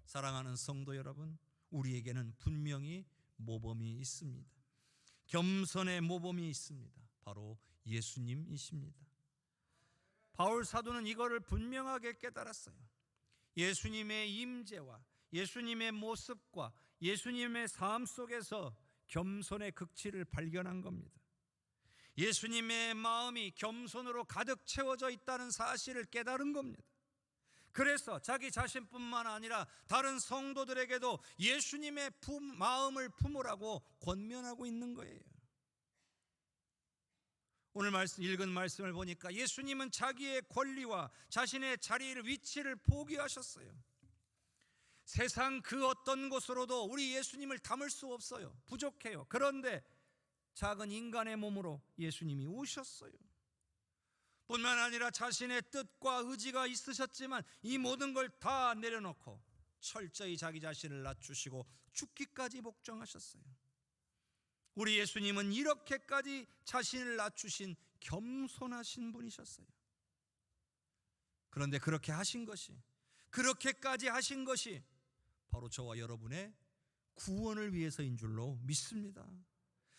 사랑하는 성도 여러분, 우리에게는 분명히 모범이 있습니다. 겸손의 모범이 있습니다. 바로 예수님이십니다. 바울 사도는 이거를 분명하게 깨달았어요. 예수님의 임재와 예수님의 모습과 예수님의 삶 속에서 겸손의 극치를 발견한 겁니다. 예수님의 마음이 겸손으로 가득 채워져 있다는 사실을 깨달은 겁니다. 그래서 자기 자신뿐만 아니라 다른 성도들에게도 예수님의 마음을 품으라고 권면하고 있는 거예요. 오늘 읽은 말씀을 보니까 예수님은 자기의 권리와 자신의 자리를, 위치를 포기하셨어요. 세상 그 어떤 곳으로도 우리 예수님을 담을 수 없어요. 부족해요. 그런데 작은 인간의 몸으로 예수님이 오셨어요. 뿐만 아니라 자신의 뜻과 의지가 있으셨지만 이 모든 걸 다 내려놓고 철저히 자기 자신을 낮추시고 죽기까지 복종하셨어요. 우리 예수님은 이렇게까지 자신을 낮추신 겸손하신 분이셨어요. 그런데 그렇게까지 하신 것이 바로 저와 여러분의 구원을 위해서인 줄로 믿습니다.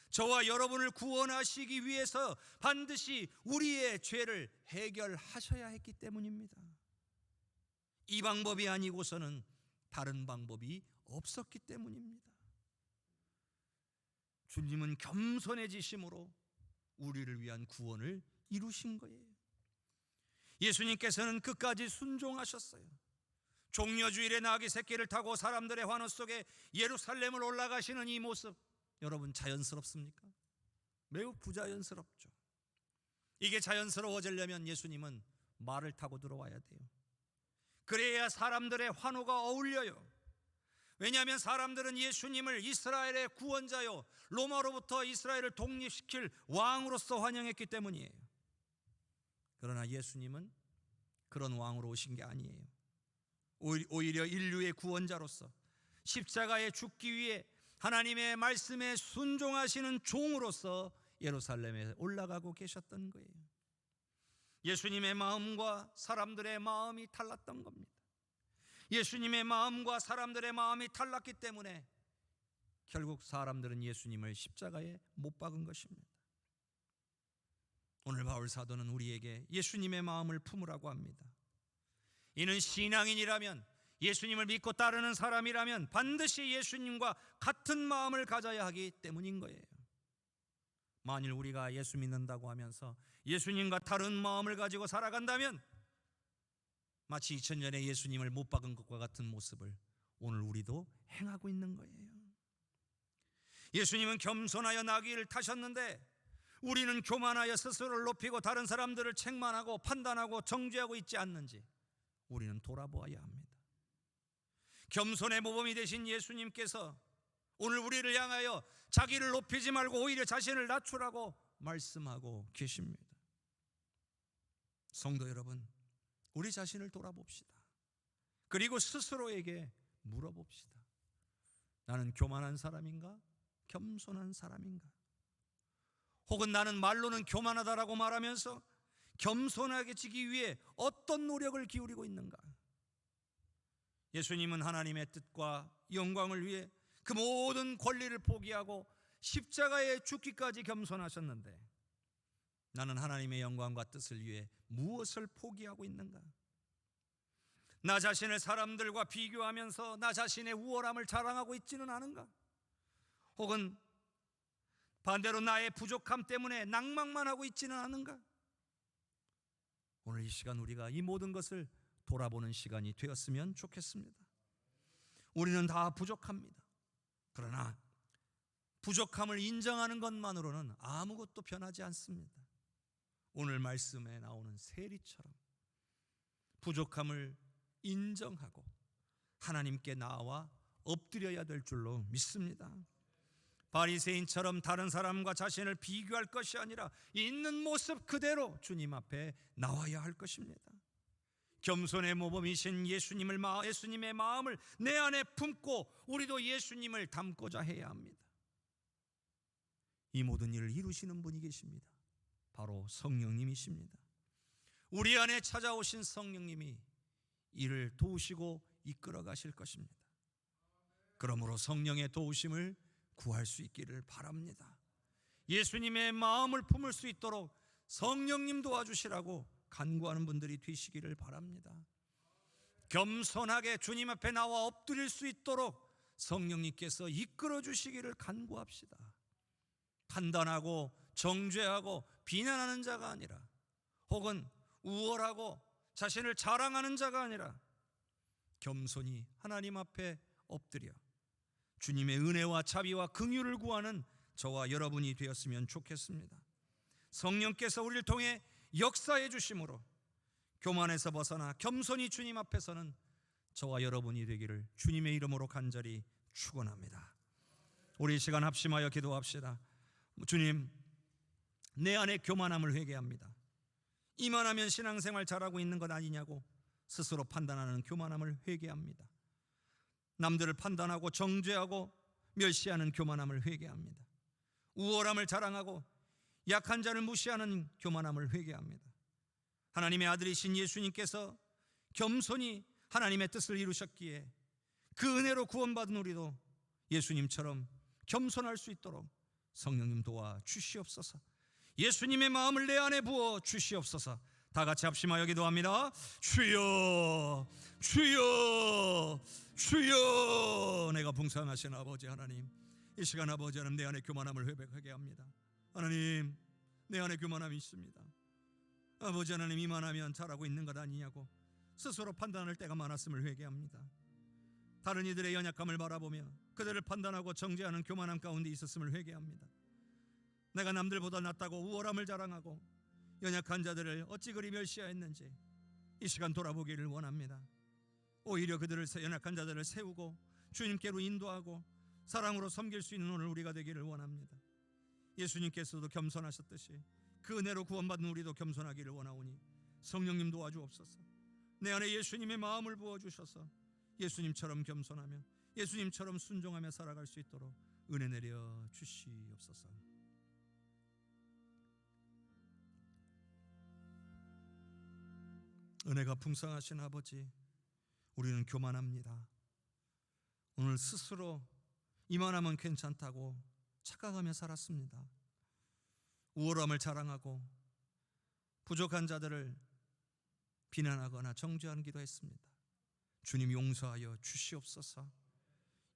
저와 여러분을 구원하시기 위해서 반드시 우리의 죄를 해결하셔야 했기 때문입니다. 이 방법이 아니고서는 다른 방법이 없었기 때문입니다. 주님은 겸손해지심으로 우리를 위한 구원을 이루신 거예요. 예수님께서는 끝까지 순종하셨어요. 종려주일에 나귀 새끼를 타고 사람들의 환호 속에 예루살렘을 올라가시는 이 모습, 여러분 자연스럽습니까? 매우 부자연스럽죠. 이게 자연스러워지려면 예수님은 말을 타고 들어와야 돼요. 그래야 사람들의 환호가 어울려요. 왜냐하면 사람들은 예수님을 이스라엘의 구원자요, 로마로부터 이스라엘을 독립시킬 왕으로서 환영했기 때문이에요. 그러나 예수님은 그런 왕으로 오신 게 아니에요. 오히려 인류의 구원자로서 십자가에 죽기 위해 하나님의 말씀에 순종하시는 종으로서 예루살렘에 올라가고 계셨던 거예요. 예수님의 마음과 사람들의 마음이 달랐던 겁니다. 예수님의 마음과 사람들의 마음이 달랐기 때문에 결국 사람들은 예수님을 십자가에 못 박은 것입니다. 오늘 바울 사도는 우리에게 예수님의 마음을 품으라고 합니다. 이는 신앙인이라면, 예수님을 믿고 따르는 사람이라면 반드시 예수님과 같은 마음을 가져야 하기 때문인 거예요. 만일 우리가 예수 믿는다고 하면서 예수님과 다른 마음을 가지고 살아간다면 마치 2000년에 예수님을 못 박은 것과 같은 모습을 오늘 우리도 행하고 있는 거예요. 예수님은 겸손하여 나귀를 타셨는데 우리는 교만하여 스스로를 높이고 다른 사람들을 책망하고 판단하고 정죄하고 있지 않는지 우리는 돌아보아야 합니다. 겸손의 모범이 되신 예수님께서 오늘 우리를 향하여 자기를 높이지 말고 오히려 자신을 낮추라고 말씀하고 계십니다. 성도 여러분, 우리 자신을 돌아봅시다. 그리고 스스로에게 물어봅시다. 나는 교만한 사람인가? 겸손한 사람인가? 혹은 나는 말로는 교만하다라고 말하면서 겸손해지기 위해 어떤 노력을 기울이고 있는가? 예수님은 하나님의 뜻과 영광을 위해 그 모든 권리를 포기하고 십자가에 죽기까지 겸손하셨는데 나는 하나님의 영광과 뜻을 위해 무엇을 포기하고 있는가? 나 자신을 사람들과 비교하면서 나 자신의 우월함을 자랑하고 있지는 않은가? 혹은 반대로 나의 부족함 때문에 낭망만 하고 있지는 않은가? 오늘 이 시간 우리가 이 모든 것을 돌아보는 시간이 되었으면 좋겠습니다. 우리는 다 부족합니다. 그러나 부족함을 인정하는 것만으로는 아무것도 변하지 않습니다. 오늘 말씀에 나오는 세리처럼 부족함을 인정하고 하나님께 나와 엎드려야 될 줄로 믿습니다. 바리새인처럼 다른 사람과 자신을 비교할 것이 아니라 있는 모습 그대로 주님 앞에 나와야 할 것입니다. 겸손의 모범이신 예수님의 마음을 내 안에 품고 우리도 예수님을 닮고자 해야 합니다. 이 모든 일을 이루시는 분이 계십니다. 바로 성령님이십니다. 우리 안에 찾아오신 성령님이 이를 도우시고 이끌어 가실 것입니다. 그러므로 성령의 도우심을 구할 수 있기를 바랍니다. 예수님의 마음을 품을 수 있도록 성령님 도와주시라고 간구하는 분들이 되시기를 바랍니다. 겸손하게 주님 앞에 나와 엎드릴 수 있도록 성령님께서 이끌어 주시기를 간구합시다. 판단하고 정죄하고 비난하는 자가 아니라, 혹은 우월하고 자신을 자랑하는 자가 아니라 겸손히 하나님 앞에 엎드려 주님의 은혜와 자비와 긍휼을 구하는 저와 여러분이 되었으면 좋겠습니다. 성령께서 우리를 통해 역사해 주심으로 교만에서 벗어나 겸손히 주님 앞에 서는 저와 여러분이 되기를 주님의 이름으로 간절히 축원합니다. 우리 이 시간 합심하여 기도합시다. 주님, 내 안에 교만함을 회개합니다. 이만하면 신앙생활 잘하고 있는 것 아니냐고 스스로 판단하는 교만함을 회개합니다. 남들을 판단하고 정죄하고 멸시하는 교만함을 회개합니다. 우월함을 자랑하고 약한 자를 무시하는 교만함을 회개합니다. 하나님의 아들이신 예수님께서 겸손히 하나님의 뜻을 이루셨기에 그 은혜로 구원받은 우리도 예수님처럼 겸손할 수 있도록 성령님 도와 주시옵소서. 예수님의 마음을 내 안에 부어 주시옵소서. 다 같이 합심하여 기도합니다. 주여, 주여, 주여. 내가 풍성하신 아버지 하나님, 이 시간 아버지 하나님, 내 안에 교만함을 회백하게 합니다. 하나님, 내 안에 교만함이 있습니다. 아버지 하나님, 이만하면 잘하고 있는 것 아니냐고 스스로 판단할 때가 많았음을 회개합니다. 다른 이들의 연약함을 바라보며 그들을 판단하고 정죄하는 교만함 가운데 있었음을 회개합니다. 내가 남들보다 낫다고 우월함을 자랑하고 연약한 자들을 어찌 그리 멸시하였는지 이 시간 돌아보기를 원합니다. 오히려 그들을, 연약한 자들을 세우고 주님께로 인도하고 사랑으로 섬길 수 있는 오늘 우리가 되기를 원합니다. 예수님께서도 겸손하셨듯이 그 은혜로 구원받은 우리도 겸손하기를 원하오니 성령님 도와주옵소서. 내 안에 예수님의 마음을 부어주셔서 예수님처럼 겸손하며 예수님처럼 순종하며 살아갈 수 있도록 은혜 내려 주시옵소서. 은혜가 풍성하신 아버지, 우리는 교만합니다. 오늘 스스로 이만하면 괜찮다고 착각하며 살았습니다. 우월함을 자랑하고 부족한 자들을 비난하거나 정죄하기도 했습니다. 주님 용서하여 주시옵소서.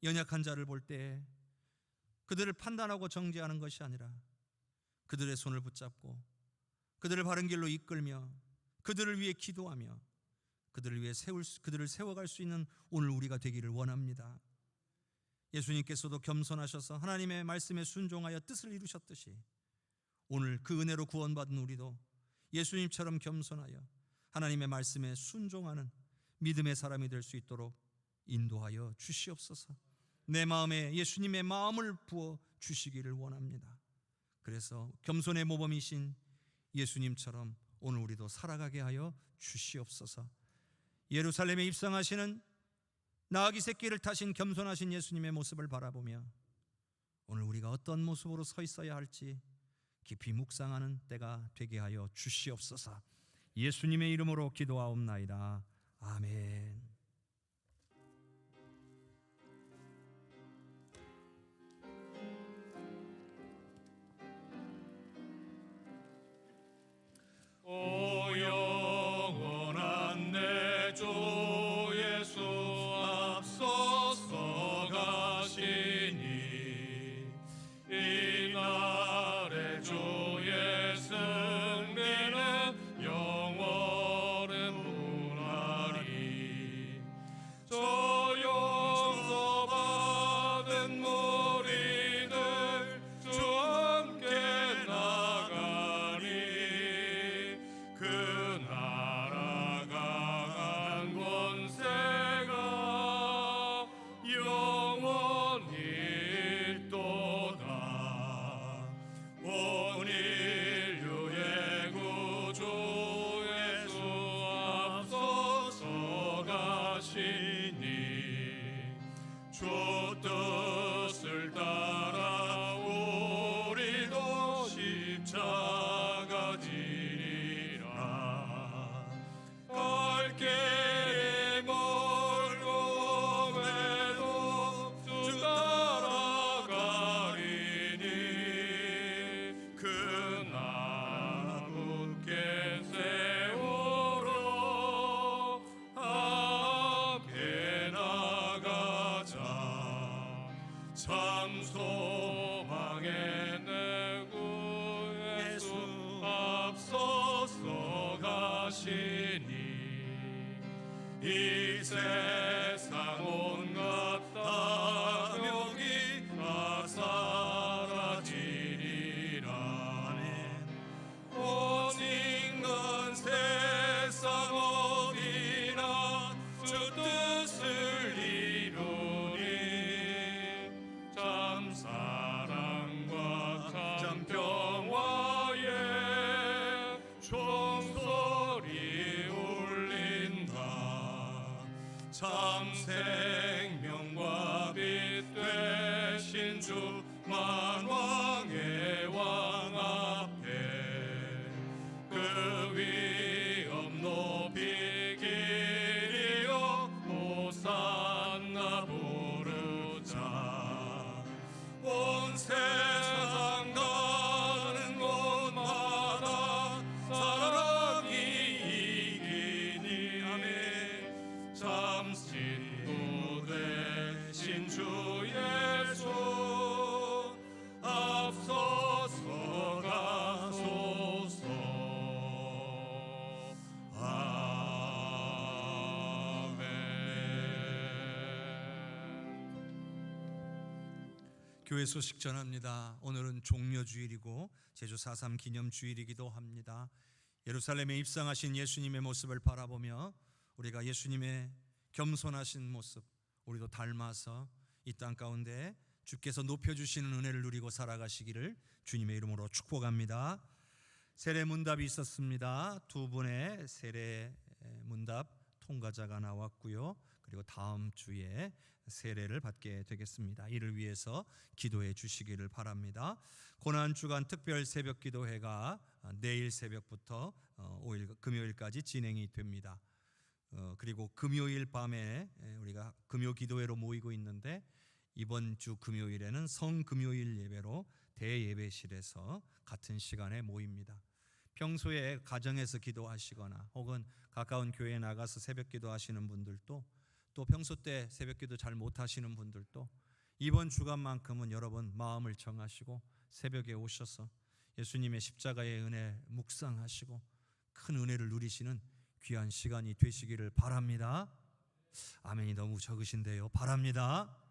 연약한 자를 볼 때 그들을 판단하고 정죄하는 것이 아니라 그들의 손을 붙잡고 그들을 바른 길로 이끌며 그들을 위해 기도하며 그들을 위해 그들을 세워갈 수 있는 오늘 우리가 되기를 원합니다. 예수님께서도 겸손하셔서 하나님의 말씀에 순종하여 뜻을 이루셨듯이 오늘 그 은혜로 구원받은 우리도 예수님처럼 겸손하여 하나님의 말씀에 순종하는 믿음의 사람이 될 수 있도록 인도하여 주시옵소서. 내 마음에 예수님의 마음을 부어 주시기를 원합니다. 그래서 겸손의 모범이신 예수님처럼 오늘 우리도 살아가게 하여 주시옵소서. 예루살렘에 입성하시는 나귀 새끼를 타신 겸손하신 예수님의 모습을 바라보며 오늘 우리가 어떤 모습으로 서 있어야 할지 깊이 묵상하는 때가 되게 하여 주시옵소서. 예수님의 이름으로 기도하옵나이다. 아멘. 오 영원한 내 주 예수 앞서서 가시니 이날의 주의 승리는 영원히 무하리. 저 용서받은 무리들 주 함께 나가니 그 나라가 한 권세가 영원히 있도다. 온 인류의 구주 예수 앞서서 가시니 주 뜻을 따라 우리도 십자가 지리라. 갈 길이 멀고 외도 주 따라가리니 그 나라 굳게 세우러 함께 나가자. 참 소망의 내 구 예수 앞서서 가시니 이 세상 온갖 탐욕이 다 사라지리라. 온 인간 세상 어디나 주 뜻을 이루니 참 사랑과 참 평화의 종소리 울린다. 참 생명과 빛 되신 주 만왕의 왕 앞에 그 위엄 높이 길이여 호산나 부르자. 온 세상 가는 곳마다 사랑이 이기니 아멘. 참 친구 되신 주 예수 앞서서 가소서. 아멘. 교회 소식 전합니다. 오늘은 종려주일이고 제주 4.3 기념주일이기도 합니다. 예루살렘에 입성하신 예수님의 모습을 바라보며 우리가 예수님의 겸손하신 모습, 우리도 닮아서 이 땅 가운데 주께서 높여주시는 은혜를 누리고 살아가시기를 주님의 이름으로 축복합니다. 세례 문답이 있었습니다. 두 분의 세례 문답 통과자가 나왔고요. 그리고 다음 주에 세례를 받게 되겠습니다. 이를 위해서 기도해 주시기를 바랍니다. 고난주간 특별 새벽 기도회가 내일 새벽부터 5일 금요일까지 진행이 됩니다. 그리고 금요일 밤에 우리가 금요 기도회로 모이고 있는데 이번 주 금요일에는 성금요일 예배로 대예배실에서 같은 시간에 모입니다. 평소에 가정에서 기도하시거나 혹은 가까운 교회에 나가서 새벽 기도하시는 분들도, 또 평소 때 새벽 기도 잘 못하시는 분들도 이번 주간만큼은 여러분 마음을 정하시고 새벽에 오셔서 예수님의 십자가의 은혜 묵상하시고 큰 은혜를 누리시는 귀한 시간이 되시기를 바랍니다. 아멘이 너무 적으신데요. 바랍니다.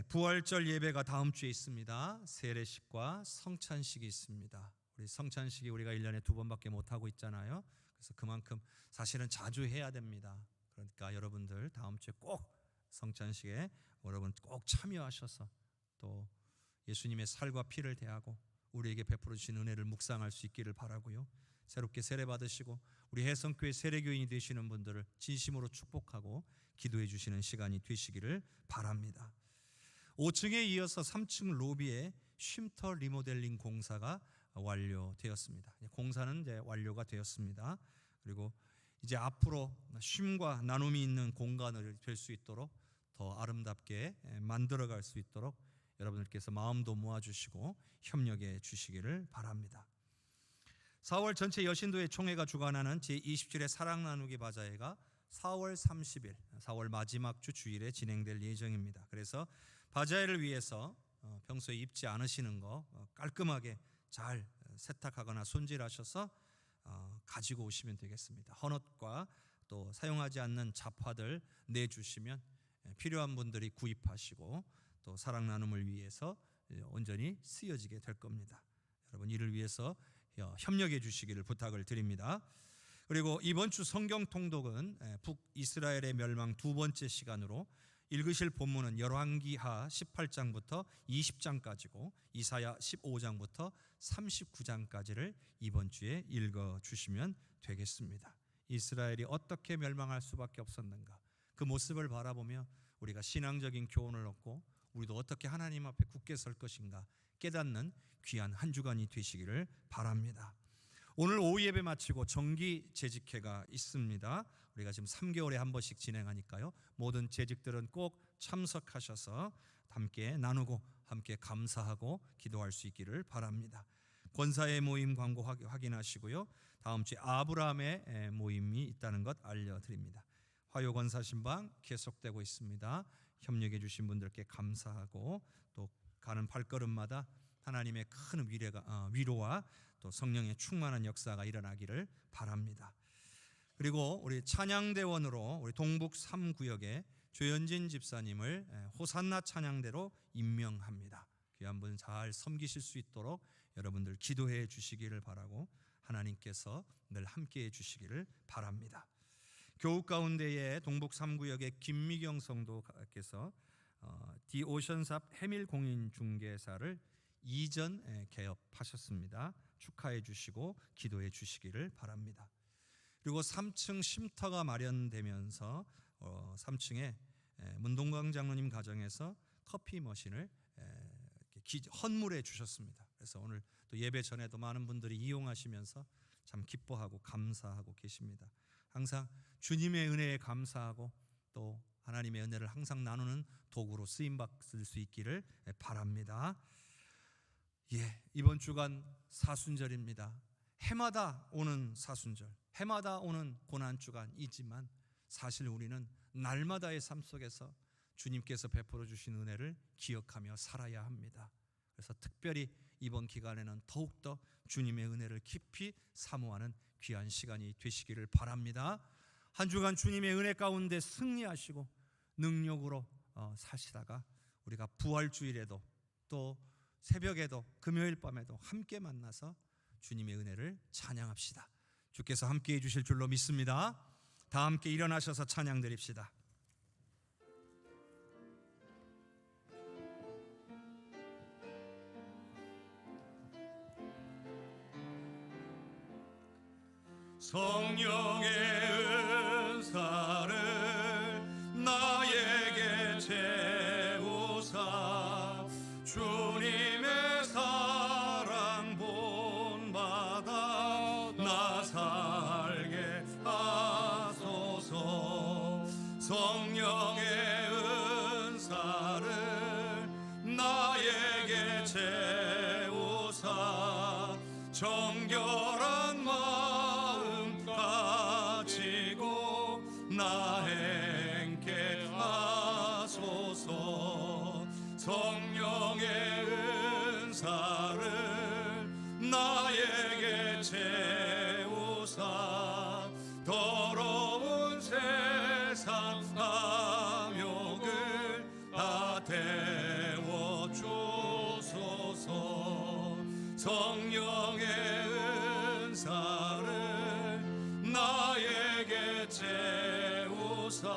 부활절 예배가 다음 주에 있습니다. 세례식과 성찬식이 있습니다. 우리 성찬식이 우리가 1년에 2번밖에 못하고 있잖아요. 그래서 그만큼 사실은 자주 해야 됩니다. 그러니까 여러분들 다음 주에 꼭 성찬식에 여러분 꼭 참여하셔서 또 예수님의 살과 피를 대하고 우리에게 베풀어 주신 은혜를 묵상할 수 있기를 바라고요. 새롭게 세례 받으시고 우리 해성교회 세례교인이 되시는 분들을 진심으로 축복하고 기도해 주시는 시간이 되시기를 바랍니다. 5층에 이어서 3층 로비에 쉼터 리모델링 공사가 완료되었습니다. 공사는 이제 완료가 되었습니다. 그리고 이제 앞으로 쉼과 나눔이 있는 공간을 될 수 있도록 더 아름답게 만들어갈 수 있도록 여러분들께서 마음도 모아주시고 협력해 주시기를 바랍니다. 4월 전체 여신도회 총회가 주관하는 제27회 사랑 나누기 바자회가 4월 30일, 4월 마지막 주 주일에 진행될 예정입니다. 그래서 바자회를 위해서 평소에 입지 않으시는 거 깔끔하게 잘 세탁하거나 손질하셔서 가지고 오시면 되겠습니다. 헌옷과 또 사용하지 않는 잡화들 내주시면 필요한 분들이 구입하시고 또 사랑 나눔을 위해서 온전히 쓰여지게 될 겁니다. 여러분 이를 위해서 협력해 주시기를 부탁을 드립니다. 그리고 이번 주 성경 통독은 북이스라엘의 멸망 두 번째 시간으로 읽으실 본문은 열왕기하 18장부터 20장까지고 이사야 15장부터 39장까지를 이번 주에 읽어 주시면 되겠습니다. 이스라엘이 어떻게 멸망할 수밖에 없었는가, 그 모습을 바라보며 우리가 신앙적인 교훈을 얻고 우리도 어떻게 하나님 앞에 굳게 설 것인가 깨닫는 귀한 한 주간이 되시기를 바랍니다. 오늘 오후 예배 마치고 정기 재직회가 있습니다. 우리가 지금 3개월에 한 번씩 진행하니까요. 모든 재직들은 꼭 참석하셔서 함께 나누고 함께 감사하고 기도할 수 있기를 바랍니다. 권사의 모임 광고 확인하시고요. 다음 주에 아브라함의 모임이 있다는 것 알려드립니다. 화요 권사 신방 계속되고 있습니다. 협력해 주신 분들께 감사하고 또 가는 발걸음마다 하나님의 큰 위로와 또 성령의 충만한 역사가 일어나기를 바랍니다. 그리고 우리 찬양대원으로 우리 동북 3구역에 조현진 집사님을 호산나 찬양대로 임명합니다. 귀한 분 잘 섬기실 수 있도록 여러분들 기도해 주시기를 바라고 하나님께서 늘 함께해 주시기를 바랍니다. 교우 가운데에 동북 3구역의 김미경 성도께서 디오션삽 해밀 공인중개사를 이전 개업하셨습니다. 축하해 주시고 기도해 주시기를 바랍니다. 그리고 3층 쉼터가 마련되면서 3층에 문동광 장로님 가정에서 커피 머신을 헌물해 주셨습니다. 그래서 오늘 또 예배 전에도 많은 분들이 이용하시면서 참 기뻐하고 감사하고 계십니다. 항상 주님의 은혜에 감사하고 또 하나님의 은혜를 항상 나누는 도구로 쓰임받을 수 있기를 바랍니다. 이번 주간 사순절입니다. 해마다 오는 사순절, 해마다 오는 고난주간이지만 사실 우리는 날마다의 삶 속에서 주님께서 베풀어 주신 은혜를 기억하며 살아야 합니다. 그래서 특별히 이번 기간에는 더욱더 주님의 은혜를 깊이 사모하는 귀한 시간이 되시기를 바랍니다. 한 주간 주님의 은혜 가운데 승리하시고 능력으로 사시다가 우리가 부활주일에도 또 새벽에도 금요일 밤에도 함께 만나서 주님의 은혜를 찬양합시다. 주께서 함께해 주실 줄로 믿습니다. 다 함께 일어나셔서 찬양 드립시다. 성령의 은사를 나에게 채우사 주님의 사랑 본받아 나 살게 하소서. 성령의 은사를 나에게 채우사 정결한 마음 가지고 나 행케 하소서. 성령의 은사를 나에게 채우사 더러운 세상 탐욕을 다 태워 주소서. 성령의 은사를 나에게 채우사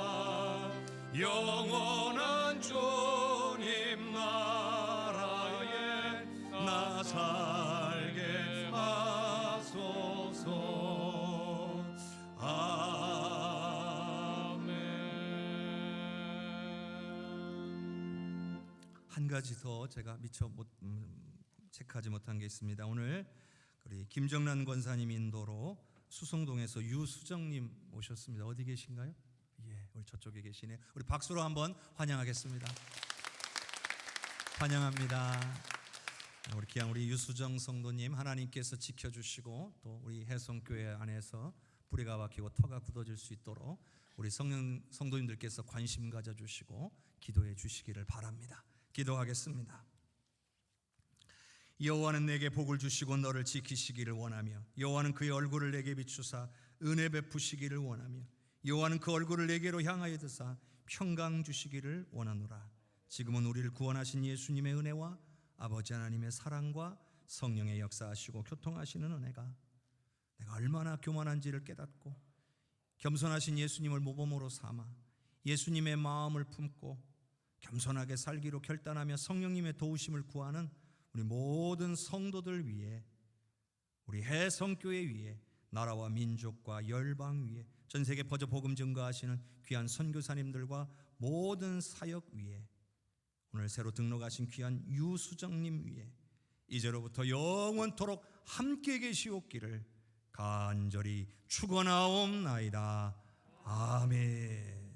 영원한 주님 나라에 나 살게 하소서. 아멘. 한 가지 더 제가 미처 체크하지 못한 게 있습니다. 오늘 우리 김정란 권사님 인도로 수성동에서 유수정님 오셨습니다. 어디 계신가요? 예, 우리 저쪽에 계시네요. 우리 박수로 한번 환영하겠습니다. 환영합니다. 우리 귀한 우리 유수정 성도님 하나님께서 지켜주시고 또 우리 해성교회 안에서 뿌리가 박히고 터가 굳어질 수 있도록 우리 성도님들께서 관심 가져주시고 기도해 주시기를 바랍니다. 기도하겠습니다. 여호와는 내게 복을 주시고 너를 지키시기를 원하며 여호와는 그의 얼굴을 내게 비추사 은혜 베푸시기를 원하며 여호와는 그 얼굴을 내게로 향하여 드사 평강 주시기를 원하노라. 지금은 우리를 구원하신 예수님의 은혜와 아버지 하나님의 사랑과 성령의 역사하시고 교통하시는 은혜가 내가 얼마나 교만한지를 깨닫고 겸손하신 예수님을 모범으로 삼아 예수님의 마음을 품고 겸손하게 살기로 결단하며 성령님의 도우심을 구하는 우리 모든 성도들 위해 우리 해성교회 위에 나라와 민족과 열방 위에 전 세계 퍼져 복음 증거하시는 귀한 선교사님들과 모든 사역 위에 오늘 새로 등록하신 귀한 유수정님 위에 이제로부터 영원토록 함께 계시옵기를 간절히 축원하옵나이다. 아멘.